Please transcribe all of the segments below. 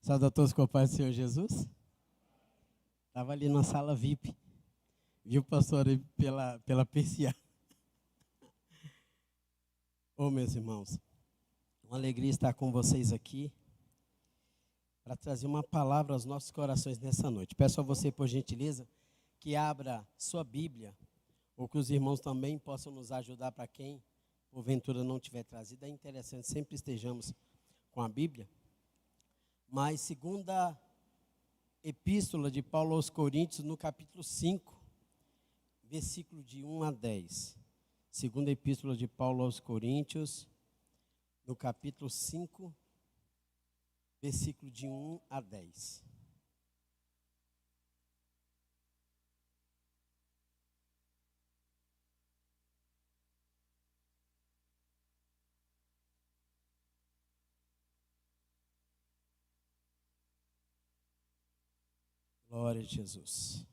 Saúde a todos com a paz do Senhor Jesus. Estava ali na sala VIP. Viu, pastor, aí pela persiana. Ô, meus irmãos, uma alegria estar com vocês aqui para trazer uma palavra aos nossos corações nessa noite. Peço a você, por gentileza, que abra sua Bíblia, ou que os irmãos também possam nos ajudar para quem, porventura, não tiver trazido. É interessante, sempre estejamos com a Bíblia. Mas, segunda epístola de Paulo aos Coríntios, no capítulo 5, versículo de 1 a 10. Segunda epístola de Paulo aos Coríntios, no capítulo 5, versículo de 1 a 10. Glória a Jesus.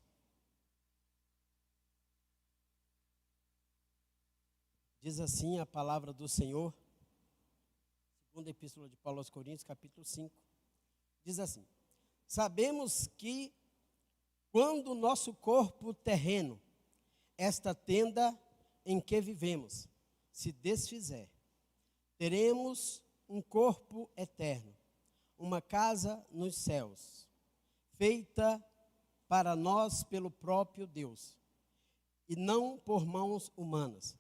Diz assim a palavra do Senhor, segunda epístola de Paulo aos Coríntios, capítulo 5. Diz assim: sabemos que quando o nosso corpo terreno, esta tenda em que vivemos, se desfizer, teremos um corpo eterno, uma casa nos céus, feita para nós pelo próprio Deus, e não por mãos humanas.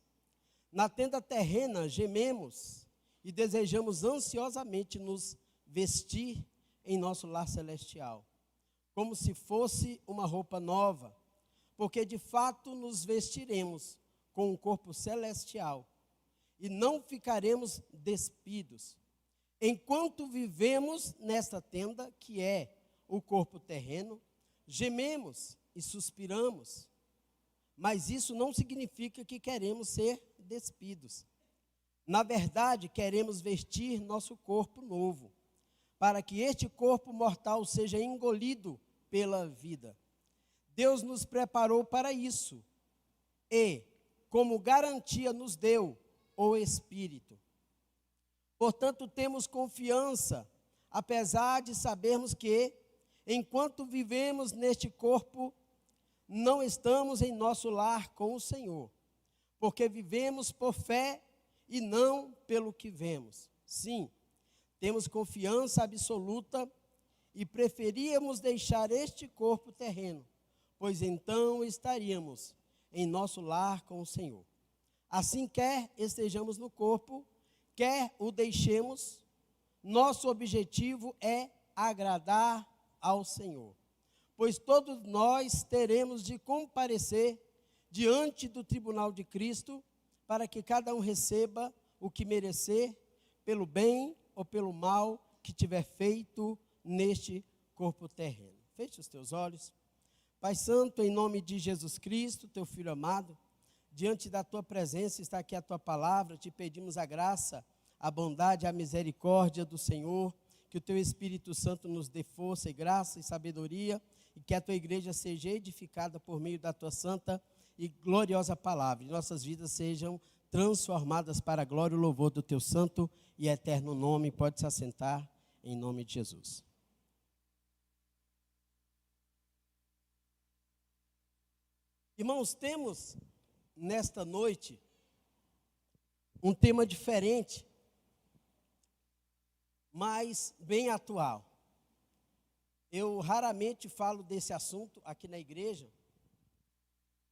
Na tenda terrena gememos e desejamos ansiosamente nos vestir em nosso lar celestial, como se fosse uma roupa nova, porque de fato nos vestiremos com um corpo celestial e não ficaremos despidos. Enquanto vivemos nesta tenda, que é o corpo terreno, gememos e suspiramos, mas isso não significa que queremos ser despidos. Na verdade, queremos vestir nosso corpo novo, para que este corpo mortal seja engolido pela vida. Deus nos preparou para isso e, como garantia, nos deu o Espírito. Portanto, temos confiança, apesar de sabermos que, enquanto vivemos neste corpo, não estamos em nosso lar com o Senhor, porque vivemos por fé e não pelo que vemos. Sim, temos confiança absoluta e preferíamos deixar este corpo terreno, pois então estaríamos em nosso lar com o Senhor. Assim, quer estejamos no corpo, quer o deixemos, nosso objetivo é agradar ao Senhor, pois todos nós teremos de comparecer diante do tribunal de Cristo, para que cada um receba o que merecer, pelo bem ou pelo mal que tiver feito neste corpo terreno. Feche os teus olhos. Pai Santo, em nome de Jesus Cristo, teu Filho amado, diante da tua presença está aqui a tua palavra, te pedimos a graça, a bondade, a misericórdia do Senhor, que o teu Espírito Santo nos dê força e graça e sabedoria, e que a tua igreja seja edificada por meio da tua santa e gloriosa palavra, e nossas vidas sejam transformadas para a glória e o louvor do teu santo e eterno nome. Pode se assentar em nome de Jesus. Irmãos, temos nesta noite um tema diferente, mas bem atual. Eu raramente falo desse assunto aqui na igreja,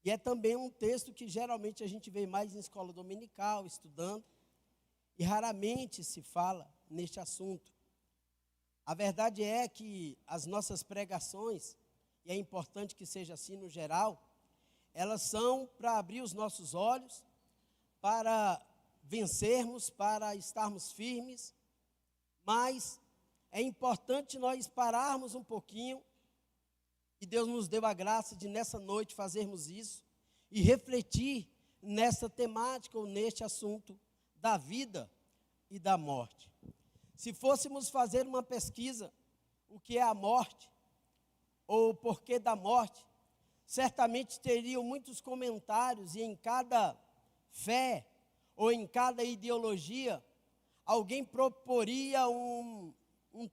e é também um texto que geralmente a gente vê mais em escola dominical, estudando, e raramente se fala neste assunto. A verdade é que as nossas pregações, e é importante que seja assim no geral, elas são para abrir os nossos olhos, para vencermos, para estarmos firmes, mas é importante nós pararmos um pouquinho, e Deus nos deu a graça de nessa noite fazermos isso, e refletir nessa temática ou neste assunto da vida e da morte. Se fôssemos fazer uma pesquisa, o que é a morte, ou o porquê da morte, certamente teriam muitos comentários, e em cada fé, ou em cada ideologia, alguém proporia um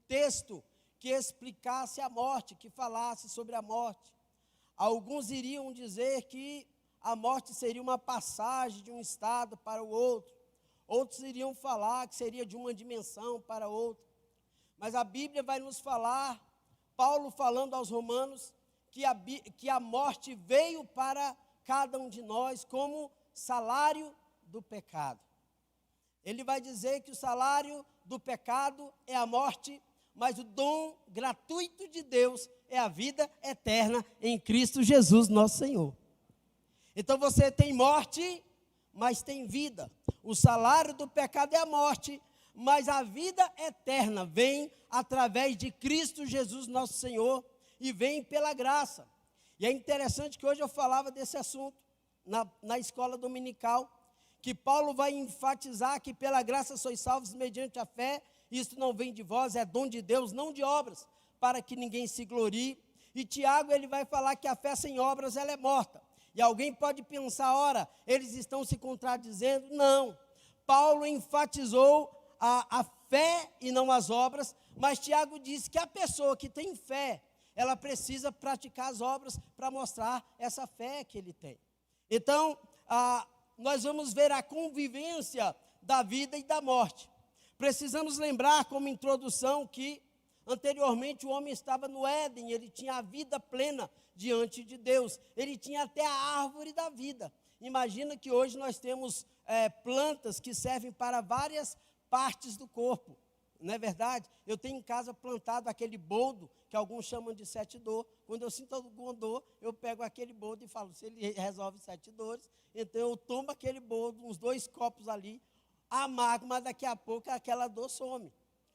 texto que explicasse a morte, que falasse sobre a morte. Alguns iriam dizer que a morte seria uma passagem de um estado para o outro. Outros iriam falar que seria de uma dimensão para outra. Mas a Bíblia vai nos falar, Paulo falando aos romanos, que a morte veio para cada um de nós como salário do pecado. Ele vai dizer que o salário do pecado é a morte, mas o dom gratuito de Deus é a vida eterna em Cristo Jesus, nosso Senhor. Então você tem morte, mas tem vida. O salário do pecado é a morte, mas a vida eterna vem através de Cristo Jesus, nosso Senhor, e vem pela graça. E é interessante que hoje eu falava desse assunto na escola dominical, que Paulo vai enfatizar que pela graça sois salvos mediante a fé. Isso não vem de vós, é dom de Deus, não de obras, para que ninguém se glorie. E Tiago, ele vai falar que a fé sem obras, ela é morta. E alguém pode pensar, ora, eles estão se contradizendo. Não, Paulo enfatizou a fé e não as obras, mas Tiago diz que a pessoa que tem fé, ela precisa praticar as obras para mostrar essa fé que ele tem. Então, nós vamos ver a convivência da vida e da morte. Precisamos lembrar, como introdução, que anteriormente o homem estava no Éden, ele tinha a vida plena diante de Deus, ele tinha até a árvore da vida. Imagina que hoje nós temos plantas que servem para várias partes do corpo, não é verdade? Eu tenho em casa plantado aquele boldo, que alguns chamam de 7 dor. Quando eu sinto alguma dor, eu pego aquele boldo e falo, se ele resolve 7 dores, então eu tomo aquele boldo, uns 2 copos ali, amargo, mas daqui a pouco aquela dor some.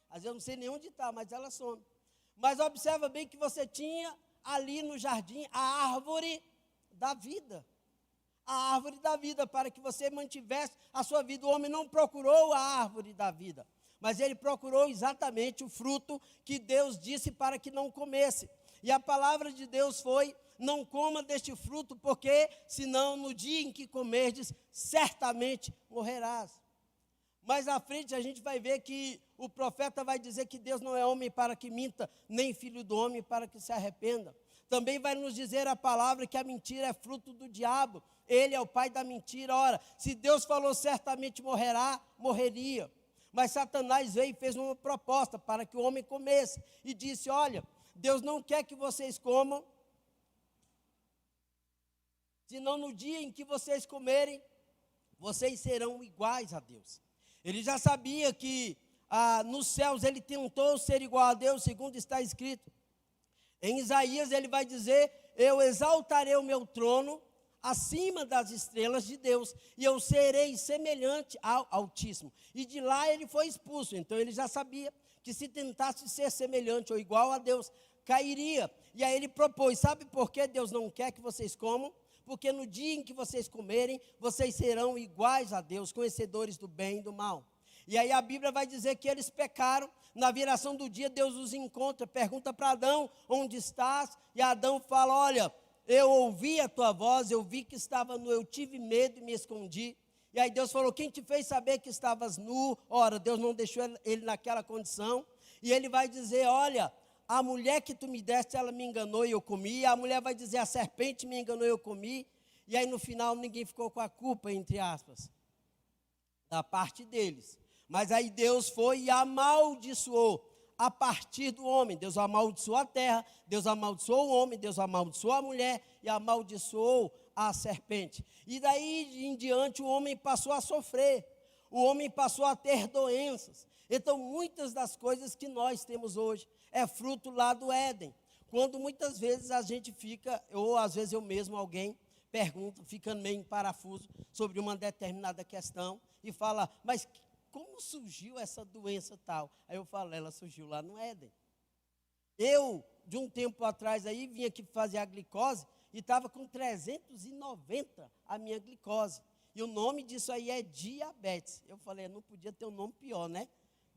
Às vezes eu não sei nem onde está, mas ela some. Mas observa bem que você tinha ali no jardim a árvore da vida. A árvore da vida, para que você mantivesse a sua vida. O homem não procurou a árvore da vida, mas ele procurou exatamente o fruto que Deus disse para que não comesse. E a palavra de Deus foi, não coma deste fruto, porque senão no dia em que comerdes, certamente morrerás. Mais à frente a gente vai ver que o profeta vai dizer que Deus não é homem para que minta, nem filho do homem para que se arrependa. Também vai nos dizer a palavra que a mentira é fruto do diabo. Ele é o pai da mentira. Ora, se Deus falou certamente morrerá, morreria. Mas Satanás veio e fez uma proposta para que o homem comesse. E disse, olha, Deus não quer que vocês comam, senão no dia em que vocês comerem, vocês serão iguais a Deus. Ele já sabia que nos céus ele tentou ser igual a Deus, segundo está escrito. Em Isaías ele vai dizer, eu exaltarei o meu trono acima das estrelas de Deus, e eu serei semelhante ao Altíssimo. E de lá ele foi expulso, então ele já sabia que se tentasse ser semelhante ou igual a Deus, cairia. E aí ele propôs, sabe por que Deus não quer que vocês comam? Porque no dia em que vocês comerem, vocês serão iguais a Deus, conhecedores do bem e do mal. E aí a Bíblia vai dizer que eles pecaram. Na viração do dia, Deus os encontra, pergunta para Adão, onde estás? E Adão fala, olha, eu ouvi a tua voz, eu vi que estava nu, eu tive medo e me escondi. E aí Deus falou, quem te fez saber que estavas nu? Ora, Deus não deixou ele naquela condição. E ele vai dizer, olha, a mulher que tu me deste, ela me enganou e eu comi. A mulher vai dizer, a serpente me enganou e eu comi. E aí no final ninguém ficou com a culpa, entre aspas, da parte deles. Mas aí Deus foi e amaldiçoou a partir do homem. Deus amaldiçoou a terra, Deus amaldiçoou o homem, Deus amaldiçoou a mulher e amaldiçoou a serpente. E daí em diante o homem passou a sofrer, o homem passou a ter doenças. Então muitas das coisas que nós temos hoje é fruto lá do Éden. Quando muitas vezes a gente fica, ou às vezes eu mesmo, alguém pergunta, fica meio em parafuso sobre uma determinada questão e fala, mas como surgiu essa doença tal? Aí eu falo, ela surgiu lá no Éden. Eu, de um tempo atrás aí, vim aqui fazer a glicose e estava com 390 a minha glicose. E o nome disso aí é diabetes. Eu falei, não podia ter um nome pior, né?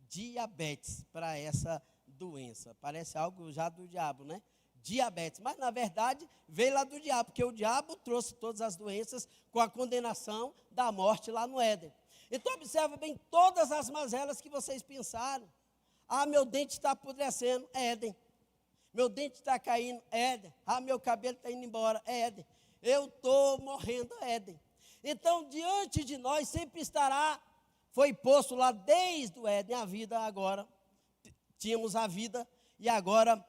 Diabetes, para essa doença. Parece algo já do diabo, né? Diabetes. Mas, na verdade, veio lá do diabo, porque o diabo trouxe todas as doenças com a condenação da morte lá no Éden. Então, observa bem todas as mazelas que vocês pensaram. Ah, meu dente está apodrecendo, Éden. Meu dente está caindo, Éden. Ah, meu cabelo está indo embora, Éden. Eu estou morrendo, Éden. Então, diante de nós sempre estará, foi posto lá desde o Éden, a vida agora. Tínhamos a vida e agora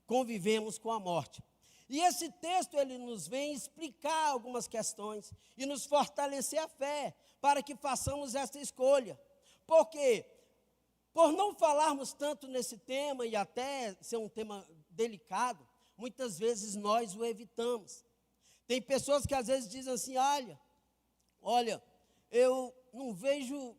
convivemos com a morte. E esse texto, ele nos vem explicar algumas questões e nos fortalecer a fé, para que façamos essa escolha. Por quê? Por não falarmos tanto nesse tema, e até ser um tema delicado, muitas vezes nós o evitamos. Tem pessoas que às vezes dizem assim, olha, eu não vejo,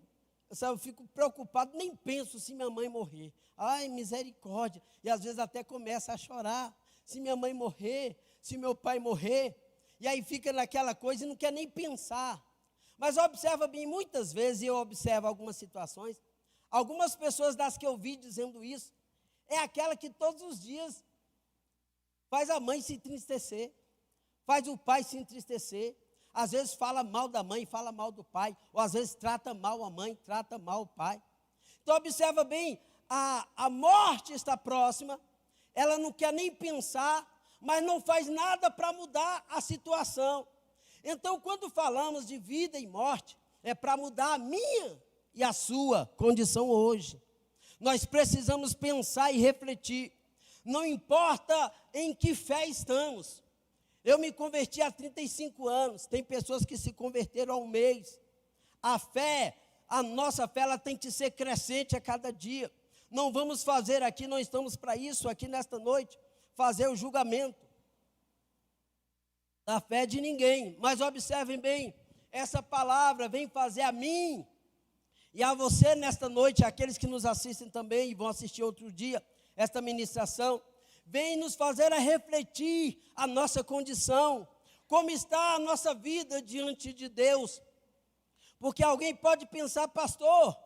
eu fico preocupado, nem penso se minha mãe morrer. Ai, misericórdia. E às vezes até começa a chorar. Se minha mãe morrer, se meu pai morrer. E aí fica naquela coisa e não quer nem pensar. Mas observa bem, muitas vezes, eu observo algumas situações, algumas pessoas das que eu vi dizendo isso, é aquela que todos os dias faz a mãe se entristecer, faz o pai se entristecer, às vezes fala mal da mãe, fala mal do pai, ou às vezes trata mal a mãe, trata mal o pai. Então observa bem, a morte está próxima, ela não quer nem pensar, mas não faz nada para mudar a situação. Então, quando falamos de vida e morte, é para mudar a minha e a sua condição hoje. Nós precisamos pensar e refletir. Não importa em que fé estamos. Eu me converti há 35 anos. Tem pessoas que se converteram há um mês. A nossa fé, ela tem que ser crescente a cada dia. Não vamos fazer aqui, não estamos para isso aqui nesta noite, fazer o julgamento da fé de ninguém. Mas observem bem, essa palavra vem fazer a mim e a você nesta noite, aqueles que nos assistem também e vão assistir outro dia, esta ministração, vem nos fazer a refletir a nossa condição, como está a nossa vida diante de Deus. Porque alguém pode pensar, pastor,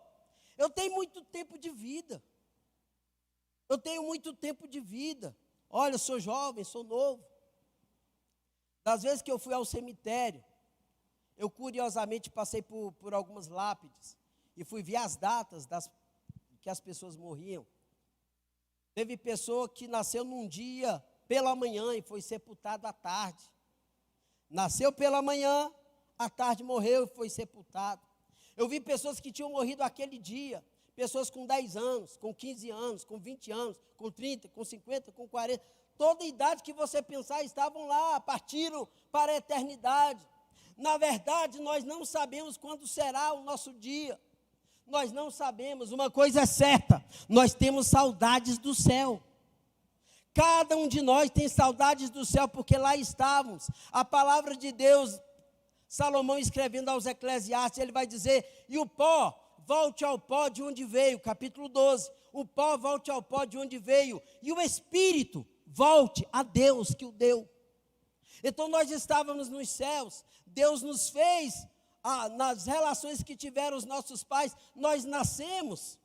eu tenho muito tempo de vida. Eu tenho muito tempo de vida. Olha, eu sou jovem, sou novo. Das vezes que eu fui ao cemitério, eu curiosamente passei por algumas lápides e fui ver as datas que as pessoas morriam. Teve pessoa que nasceu num dia pela manhã e foi sepultado à tarde. Nasceu pela manhã, à tarde morreu e foi sepultado. Eu vi pessoas que tinham morrido aquele dia, pessoas com 10 anos, com 15 anos, com 20 anos, com 30, com 50, com 40, toda idade que você pensar estavam lá, partiram para a eternidade. Na verdade, nós não sabemos quando será o nosso dia. Nós não sabemos, uma coisa é certa, nós temos saudades do céu. Cada um de nós tem saudades do céu, porque lá estávamos. A palavra de Deus, Salomão escrevendo aos Eclesiastes, ele vai dizer, e o pó, volte ao pó de onde veio, capítulo 12, o pó volte ao pó de onde veio, e o Espírito volte a Deus que o deu. Então nós estávamos nos céus, Deus nos fez, nas relações que tiveram os nossos pais, nós nascemos,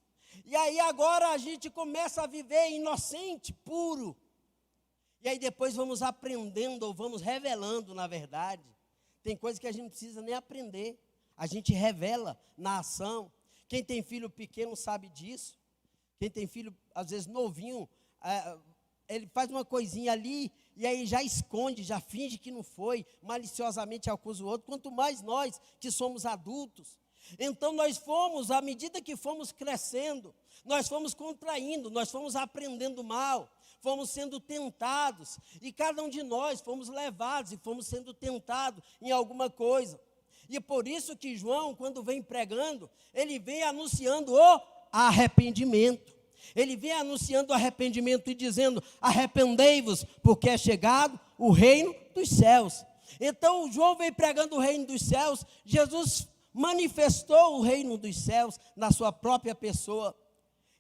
e aí agora a gente começa a viver inocente, puro, e aí depois vamos aprendendo, ou vamos revelando, na verdade, tem coisas que a gente não precisa nem aprender, a gente revela na ação. Quem tem filho pequeno sabe disso, quem tem filho às vezes novinho, ele faz uma coisinha ali, e aí já esconde, já finge que não foi, maliciosamente acusa o outro, quanto mais nós que somos adultos. Então nós fomos, à medida que fomos crescendo, nós fomos contraindo, nós fomos aprendendo mal, fomos sendo tentados, e cada um de nós fomos levados e fomos sendo tentados em alguma coisa. E por isso que João, quando vem pregando, ele vem anunciando o arrependimento. Ele vem anunciando o arrependimento e dizendo, arrependei-vos, porque é chegado o reino dos céus. Então, João vem pregando o reino dos céus, Jesus manifestou o reino dos céus na sua própria pessoa.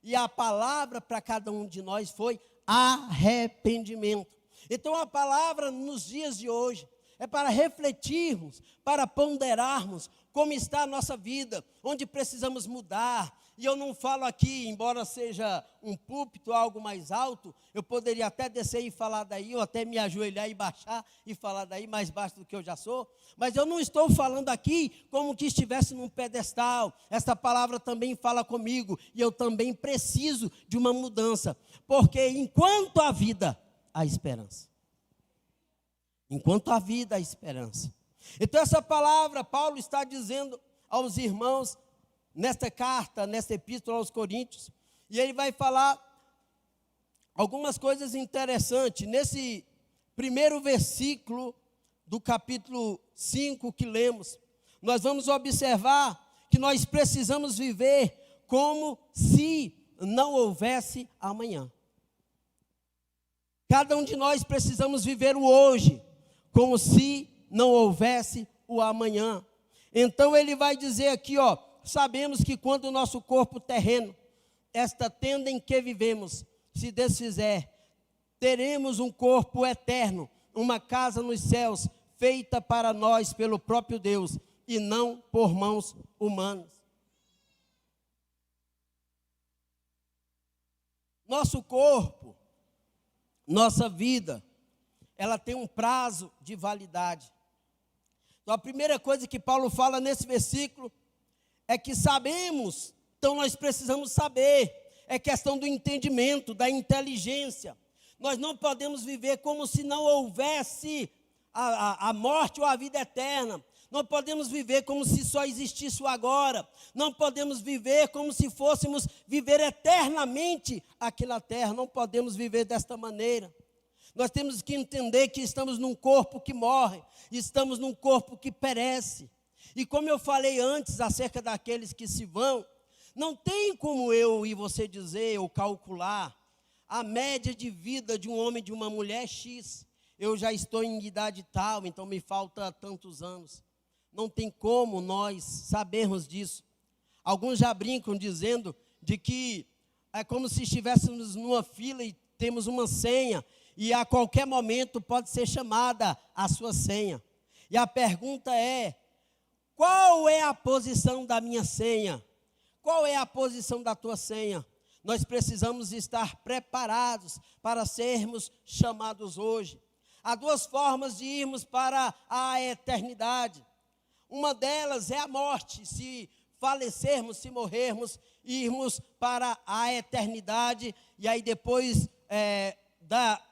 E a palavra para cada um de nós foi arrependimento. Então, a palavra nos dias de hoje é para refletirmos, para ponderarmos como está a nossa vida, onde precisamos mudar, e eu não falo aqui, embora seja um púlpito, algo mais alto, eu poderia até descer e falar daí, ou até me ajoelhar e baixar e falar daí mais baixo do que eu já sou, mas eu não estou falando aqui como que estivesse num pedestal. Esta palavra também fala comigo, e eu também preciso de uma mudança, porque enquanto há vida, há esperança. Enquanto há vida, há esperança. Então essa palavra, Paulo está dizendo aos irmãos, nesta carta, nesta epístola aos Coríntios, e ele vai falar algumas coisas interessantes. Nesse primeiro versículo do capítulo 5 que lemos, nós vamos observar que nós precisamos viver como se não houvesse amanhã. Cada um de nós precisamos viver o hoje, como se não houvesse o amanhã. Então ele vai dizer aqui, sabemos que quando o nosso corpo terreno, esta tenda em que vivemos, se desfizer, teremos um corpo eterno, uma casa nos céus, feita para nós pelo próprio Deus, e não por mãos humanas. Nosso corpo, nossa vida, ela tem um prazo de validade. Então a primeira coisa que Paulo fala nesse versículo é que sabemos, então nós precisamos saber, é questão do entendimento, da inteligência. Nós não podemos viver como se não houvesse a morte ou a vida eterna. Não podemos viver como se só existisse o agora. Não podemos viver como se fôssemos viver eternamente aqui na terra. Não podemos viver desta maneira. Nós temos que entender que estamos num corpo que morre, estamos num corpo que perece. E como eu falei antes acerca daqueles que se vão, não tem como eu e você dizer ou calcular a média de vida de um homem e de uma mulher X. Eu já estou em idade tal, então me falta tantos anos. Não tem como nós sabermos disso. Alguns já brincam dizendo de que é como se estivéssemos numa fila e temos uma senha, e a qualquer momento pode ser chamada a sua senha. E a pergunta é: qual é a posição da minha senha? Qual é a posição da tua senha? Nós precisamos estar preparados para sermos chamados hoje. Há duas formas de irmos para a eternidade. Uma delas é a morte. Se falecermos, se morrermos, irmos para a eternidade. E aí depois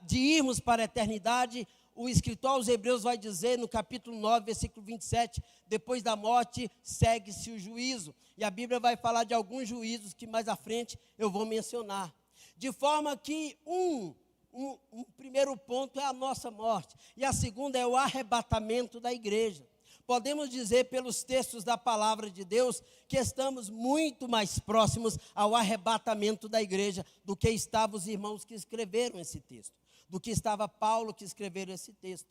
de irmos para a eternidade, o escritor aos Hebreus vai dizer no capítulo 9, versículo 27, depois da morte segue-se o juízo. E a Bíblia vai falar de alguns juízos que mais à frente eu vou mencionar. De forma que um primeiro ponto é a nossa morte, e a segunda é o arrebatamento da igreja. Podemos dizer pelos textos da palavra de Deus que estamos muito mais próximos ao arrebatamento da igreja do que estavam os irmãos que escreveram esse texto, do que estava Paulo que escreveram esse texto.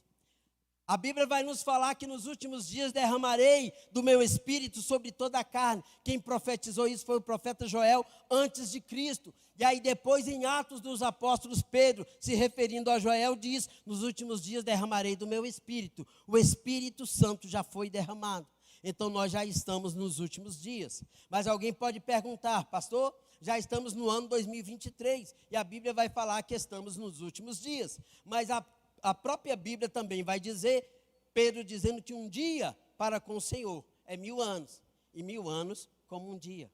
A Bíblia vai nos falar que nos últimos dias derramarei do meu espírito sobre toda a carne. Quem profetizou isso foi o profeta Joel antes de Cristo. E aí depois em Atos dos Apóstolos, Pedro, se referindo a Joel, diz: nos últimos dias derramarei do meu espírito. O Espírito Santo já foi derramado. Então nós já estamos nos últimos dias. Mas alguém pode perguntar: pastor, já estamos no ano 2023 e a Bíblia vai falar que estamos nos últimos dias. Mas a própria Bíblia também vai dizer, Pedro dizendo que um dia para com o Senhor é 1000 anos, e 1000 anos como um dia.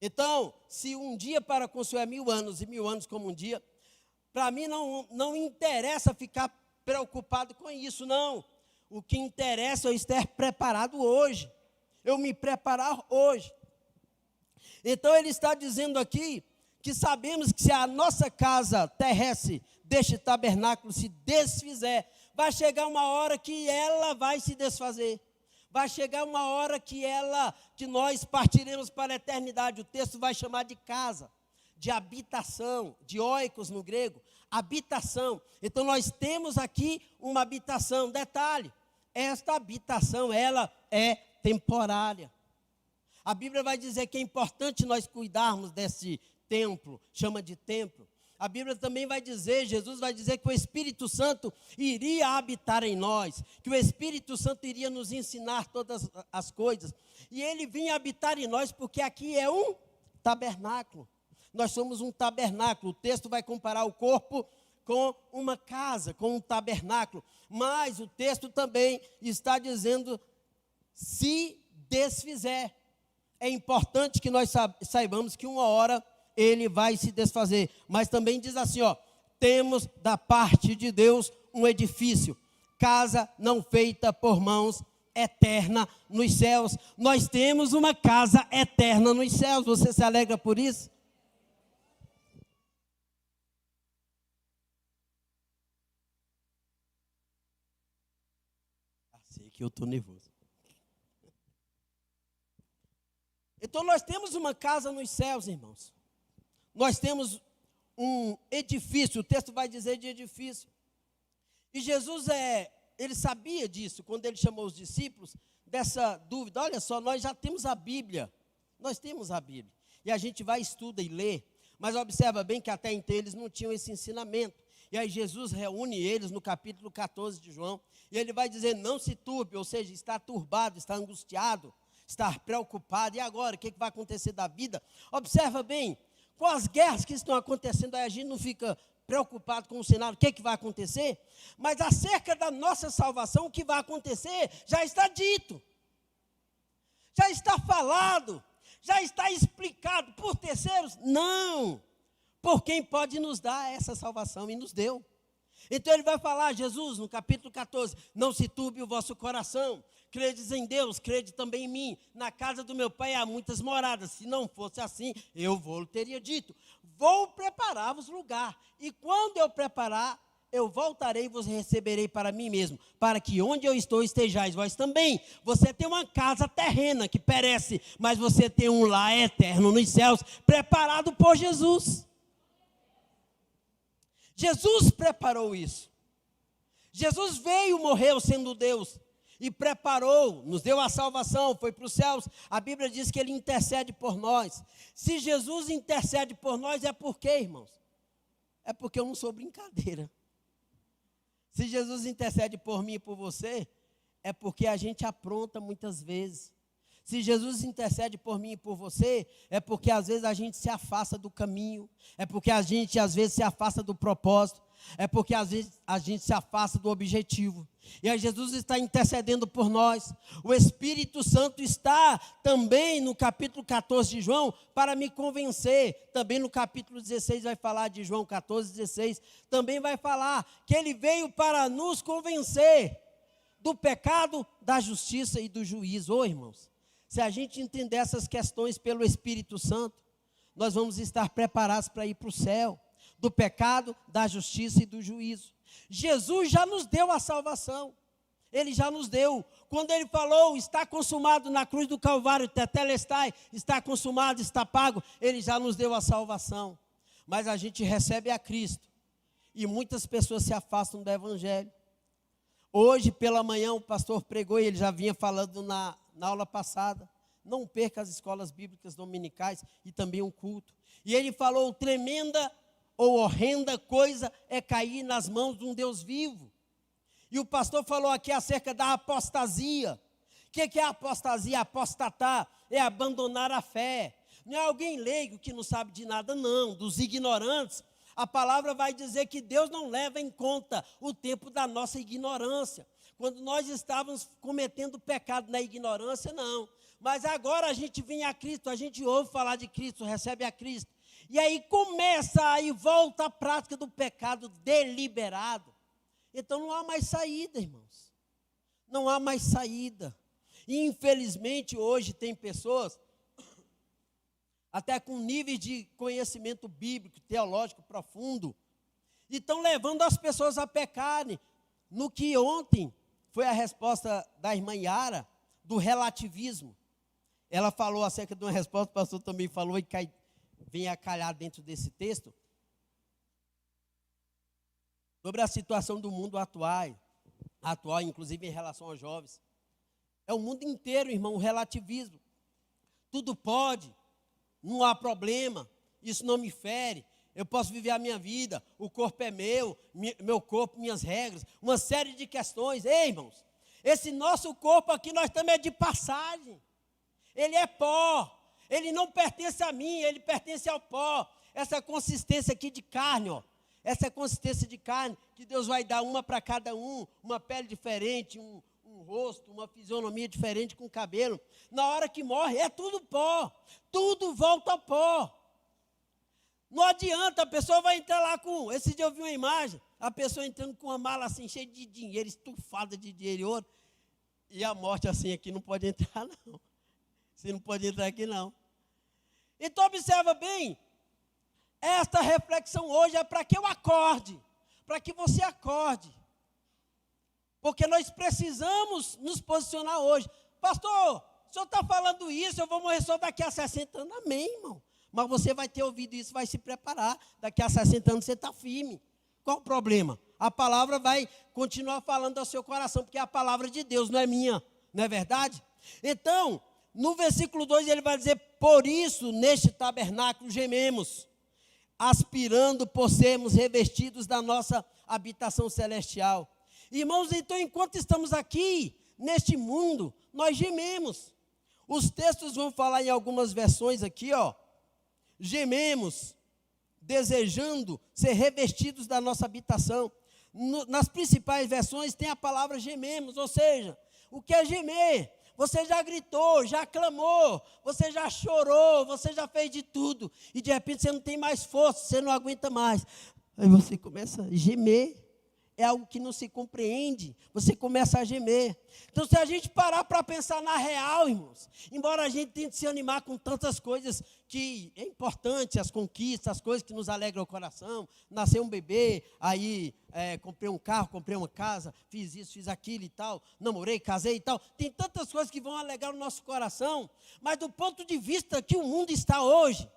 Então, se um dia para com o Senhor é 1000 anos, e 1000 anos como um dia, para mim não interessa ficar preocupado com isso, não. O que interessa é eu estar preparado hoje, eu me preparar hoje. Então ele está dizendo aqui que sabemos que se a nossa casa terrestre deste tabernáculo se desfizer, vai chegar uma hora que ela vai se desfazer. Vai chegar uma hora que nós partiremos para a eternidade. O texto vai chamar de casa, de habitação, de oikos no grego, habitação. Então nós temos aqui uma habitação. Detalhe, esta habitação, ela é temporária. A Bíblia vai dizer que é importante nós cuidarmos desse templo, chama de templo. A Bíblia também vai dizer, Jesus vai dizer que o Espírito Santo iria habitar em nós, que o Espírito Santo iria nos ensinar todas as coisas. E ele vinha habitar em nós porque aqui é um tabernáculo. Nós somos um tabernáculo. O texto vai comparar o corpo com uma casa, com um tabernáculo. Mas o texto também está dizendo, se desfizer. É importante que nós saibamos que uma hora ele vai se desfazer. Mas também diz assim, temos da parte de Deus um edifício, casa não feita por mãos, eterna nos céus. Nós temos uma casa eterna nos céus. Você se alegra por isso? Sei que eu estou nervoso. Então nós temos uma casa nos céus, irmãos. Nós temos um edifício, o texto vai dizer de edifício. E Jesus, ele sabia disso, quando ele chamou os discípulos, dessa dúvida. Olha só, nós já temos a Bíblia. Nós temos a Bíblia. E a gente vai, estuda e lê. Mas observa bem que até então eles não tinham esse ensinamento. E aí Jesus reúne eles no capítulo 14 de João. E ele vai dizer, não se turbe, ou seja, está turbado, está angustiado, está preocupado. E agora, o que vai acontecer da vida? Observa bem, com as guerras que estão acontecendo, aí a gente não fica preocupado com o cenário, o que vai acontecer? Mas acerca da nossa salvação, o que vai acontecer já está dito. Já está falado, já está explicado por terceiros? Não, por quem pode nos dar essa salvação e nos deu. Então ele vai falar, Jesus, no capítulo 14, não se turbe o vosso coração, credes em Deus, crede também em mim, na casa do meu pai há muitas moradas, se não fosse assim, eu teria dito, vou preparar-vos lugar, e quando eu preparar, eu voltarei e vos receberei para mim mesmo, para que onde eu estou estejais vós também. Você tem uma casa terrena que perece, mas você tem um lar eterno nos céus, preparado por Jesus. Jesus preparou isso. Jesus veio, morreu sendo Deus e preparou, nos deu a salvação, foi para os céus. A Bíblia diz que ele intercede por nós. Se Jesus intercede por nós, é por quê, irmãos? É porque eu não sou brincadeira. Se Jesus intercede por mim e por você, é porque a gente apronta muitas vezes. Se Jesus intercede por mim e por você, é porque às vezes a gente se afasta do caminho, é porque a gente às vezes se afasta do propósito, é porque às vezes a gente se afasta do objetivo. E aí Jesus está intercedendo por nós. O Espírito Santo está também no capítulo 14 de João para me convencer. Também no capítulo 16 vai falar de João 14, 16. Também vai falar que ele veio para nos convencer do pecado, da justiça e do juízo. Ô irmãos, se a gente entender essas questões pelo Espírito Santo, nós vamos estar preparados para ir para o céu, do pecado, da justiça e do juízo. Jesus já nos deu a salvação, ele já nos deu. Quando ele falou, está consumado na cruz do Calvário, tetelestai, está consumado, está pago, ele já nos deu a salvação. Mas a gente recebe a Cristo, e muitas pessoas se afastam do Evangelho. Hoje pela manhã o pastor pregou, e ele já vinha falando na aula passada, não perca as escolas bíblicas dominicais e também um culto. E ele falou, tremenda ou horrenda coisa é cair nas mãos de um Deus vivo. E o pastor falou aqui acerca da apostasia. O que é apostasia? Apostatar é abandonar a fé. Não é alguém leigo que não sabe de nada, não. Dos ignorantes, a palavra vai dizer que Deus não leva em conta o tempo da nossa ignorância. Quando nós estávamos cometendo pecado na ignorância, não. Mas agora a gente vem a Cristo, a gente ouve falar de Cristo, recebe a Cristo. E aí começa, aí volta a prática do pecado deliberado. Então não há mais saída, irmãos. Não há mais saída. E infelizmente hoje tem pessoas, até com níveis de conhecimento bíblico, teológico profundo, e estão levando as pessoas a pecarem. No que ontem foi a resposta da irmã Yara, do relativismo. Ela falou acerca de uma resposta, o pastor também falou, e vem a calhar dentro desse texto, sobre a situação do mundo atual, inclusive em relação aos jovens. É o mundo inteiro, irmão, o relativismo. Tudo pode, não há problema, isso não me fere. eu posso viver a minha vida, o corpo é meu corpo, minhas regras, uma série de questões. Ei, irmãos, esse nosso corpo aqui, nós também é de passagem. Ele é pó, ele não pertence a mim, ele pertence ao pó. Essa consistência aqui de carne, ó, essa consistência de carne, que Deus vai dar uma para cada um, uma pele diferente, um rosto, uma fisionomia diferente com cabelo. Na hora que morre, é tudo pó, tudo volta ao pó. Não adianta, a pessoa vai entrar lá com... Esse dia eu vi uma imagem, a pessoa entrando com uma mala assim, cheia de dinheiro, estufada de dinheiro e ouro, e a morte assim, aqui não pode entrar não. Você não pode entrar aqui não. Então observa bem, esta reflexão hoje é para que eu acorde, para que você acorde. Porque nós precisamos nos posicionar hoje. Pastor, o senhor está falando isso, eu vou morrer só daqui a 60 anos. Amém, irmão. Mas você vai ter ouvido isso, vai se preparar. Daqui a 60 anos você está firme. Qual o problema? A palavra vai continuar falando ao seu coração, porque é a palavra de Deus, não é minha. Não é verdade? Então, no versículo 2 ele vai dizer: por isso, neste tabernáculo gememos, aspirando por sermos revestidos da nossa habitação celestial. Irmãos, então, enquanto estamos aqui, neste mundo, nós gememos. Os textos vão falar em algumas versões aqui, ó. Gememos, desejando ser revestidos da nossa habitação. Nas principais versões tem a palavra gememos, ou seja, o que é gemer? Você já gritou, já clamou, você já chorou, você já fez de tudo, e de repente você não tem mais força, você não aguenta mais. Aí você começa a gemer. É algo que não se compreende, você começa a gemer. Então, se a gente parar para pensar na real, irmãos, embora a gente tente se animar com tantas coisas que é importante, as conquistas, as coisas que nos alegram o coração, nasceu um bebê, aí comprei um carro, comprei uma casa, fiz isso, fiz aquilo e tal, namorei, casei e tal, tem tantas coisas que vão alegrar o nosso coração, mas do ponto de vista que o mundo está hoje,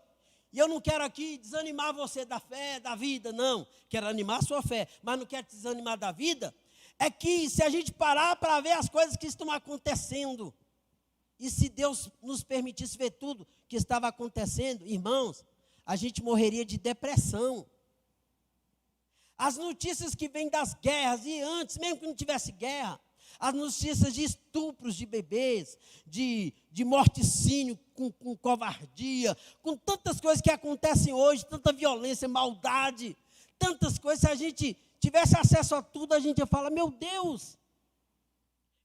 e eu não quero aqui desanimar você da fé, da vida, não. Quero animar a sua fé, mas não quero te desanimar da vida. É que se a gente parar para ver as coisas que estão acontecendo, e se Deus nos permitisse ver tudo que estava acontecendo, irmãos, a gente morreria de depressão. As notícias que vêm das guerras, e antes, mesmo que não tivesse guerra, as notícias de estupros de bebês, de morticínio com covardia, com tantas coisas que acontecem hoje, tanta violência, maldade, tantas coisas. Se a gente tivesse acesso a tudo, a gente ia falar: meu Deus.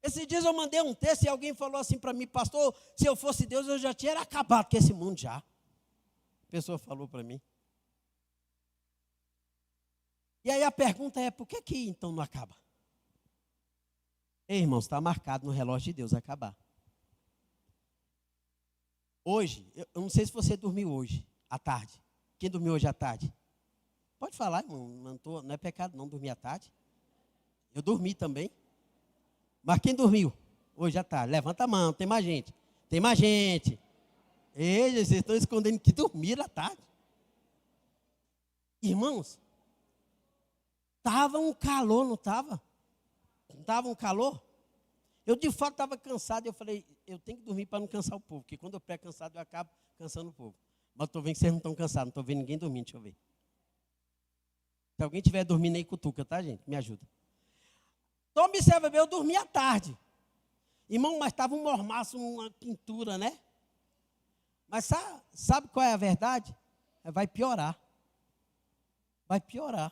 Esses dias eu mandei um texto e alguém falou assim para mim: pastor, se eu fosse Deus, eu já tinha acabado com esse mundo já. A pessoa falou para mim. E aí a pergunta é: por que então não acaba? Ei, irmãos, está marcado no relógio de Deus acabar. Hoje, eu não sei se você dormiu hoje, à tarde. Quem dormiu hoje à tarde? Pode falar, irmão, não é pecado não dormir à tarde. Eu dormi também. Mas quem dormiu hoje à tarde? Levanta a mão, tem mais gente. Tem mais gente. Ei, vocês estão escondendo que dormiram à tarde. Irmãos, estava um calor, não estava? Não estava um calor? Eu de fato estava cansado, eu falei: eu tenho que dormir para não cansar o povo, porque quando eu pego cansado eu acabo cansando o povo. Mas estou vendo que vocês não estão cansados, não estou vendo ninguém dormindo, deixa eu ver. Se alguém estiver dormindo aí, cutuca, tá, gente? Me ajuda. Então observa bem, eu dormi à tarde. Irmão, mas estava um mormaço, uma pintura, né? Mas sabe qual é a verdade? Vai piorar. Vai piorar.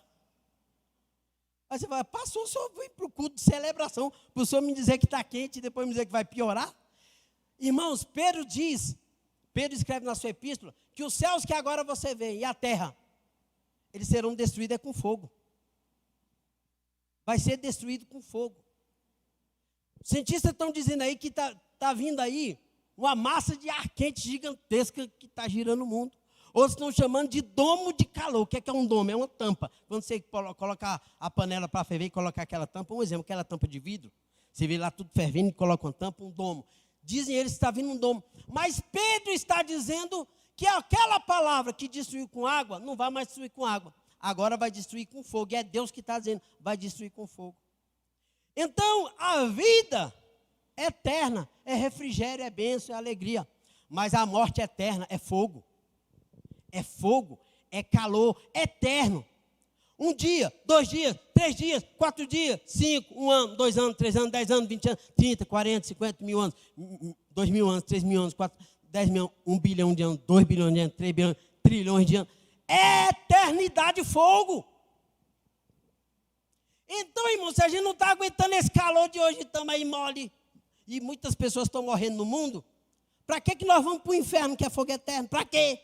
Aí você fala: pastor, o senhor veio para o culto de celebração, para o senhor me dizer que está quente e depois me dizer que vai piorar? Irmãos, Pedro escreve na sua epístola, que os céus que agora você vê e a terra, eles serão destruídos com fogo. Vai ser destruído com fogo. Os cientistas estão dizendo aí que está vindo aí uma massa de ar quente gigantesca que está girando o mundo. Outros estão chamando de domo de calor. O que é um domo? É uma tampa. Quando você coloca a panela para ferver e colocar aquela tampa, um exemplo, aquela tampa de vidro, você vê lá tudo fervendo e coloca uma tampa, um domo. Dizem eles que está vindo um domo. Mas Pedro está dizendo que aquela palavra que destruiu com água, não vai mais destruir com água. Agora vai destruir com fogo. E é Deus que está dizendo: vai destruir com fogo. Então, a vida eterna é refrigério, é bênção, é alegria. Mas a morte eterna é fogo. É fogo, é calor eterno. 1 dia, 2 dias, 3 dias, 4 dias, 5, 1 ano, 2 anos, 3 anos, 10 anos, 20 anos, 30, 40, 50 mil anos, 2 mil anos, 3 mil anos, 4, 10 mil, 1 bilhão de anos, 2 bilhões de anos, 3 bilhões, trilhões de anos. Eternidade de fogo. Então, irmão, se a gente não está aguentando esse calor de hoje, estamos aí mole, e muitas pessoas estão morrendo no mundo, para que nós vamos para o inferno, que é fogo eterno? Para quê?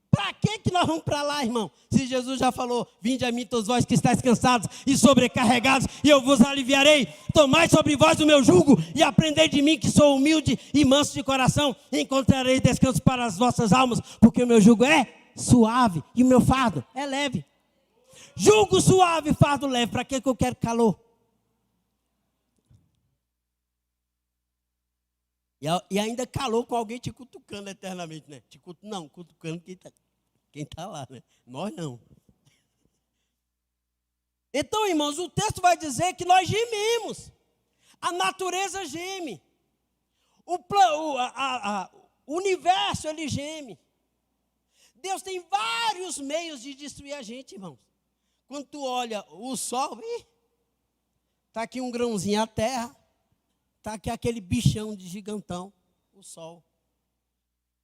Para que nós vamos para lá, irmão? Se Jesus já falou, vinde a mim todos vós que estáis cansados e sobrecarregados, e eu vos aliviarei. Tomai sobre vós o meu jugo e aprendei de mim que sou humilde e manso de coração. E encontrarei descanso para as vossas almas, porque o meu jugo é suave e o meu fardo é leve. Jugo suave, fardo leve. Para que eu quero calor? E ainda calor com alguém te cutucando eternamente, né? Não, cutucando quem está lá, né? Nós não. Então, irmãos, o texto vai dizer que nós gememos. A natureza geme. O universo, ele geme. Deus tem vários meios de destruir a gente, irmãos. Quando tu olha o sol, está aqui um grãozinho à terra, está aqui aquele bichão de gigantão, o sol.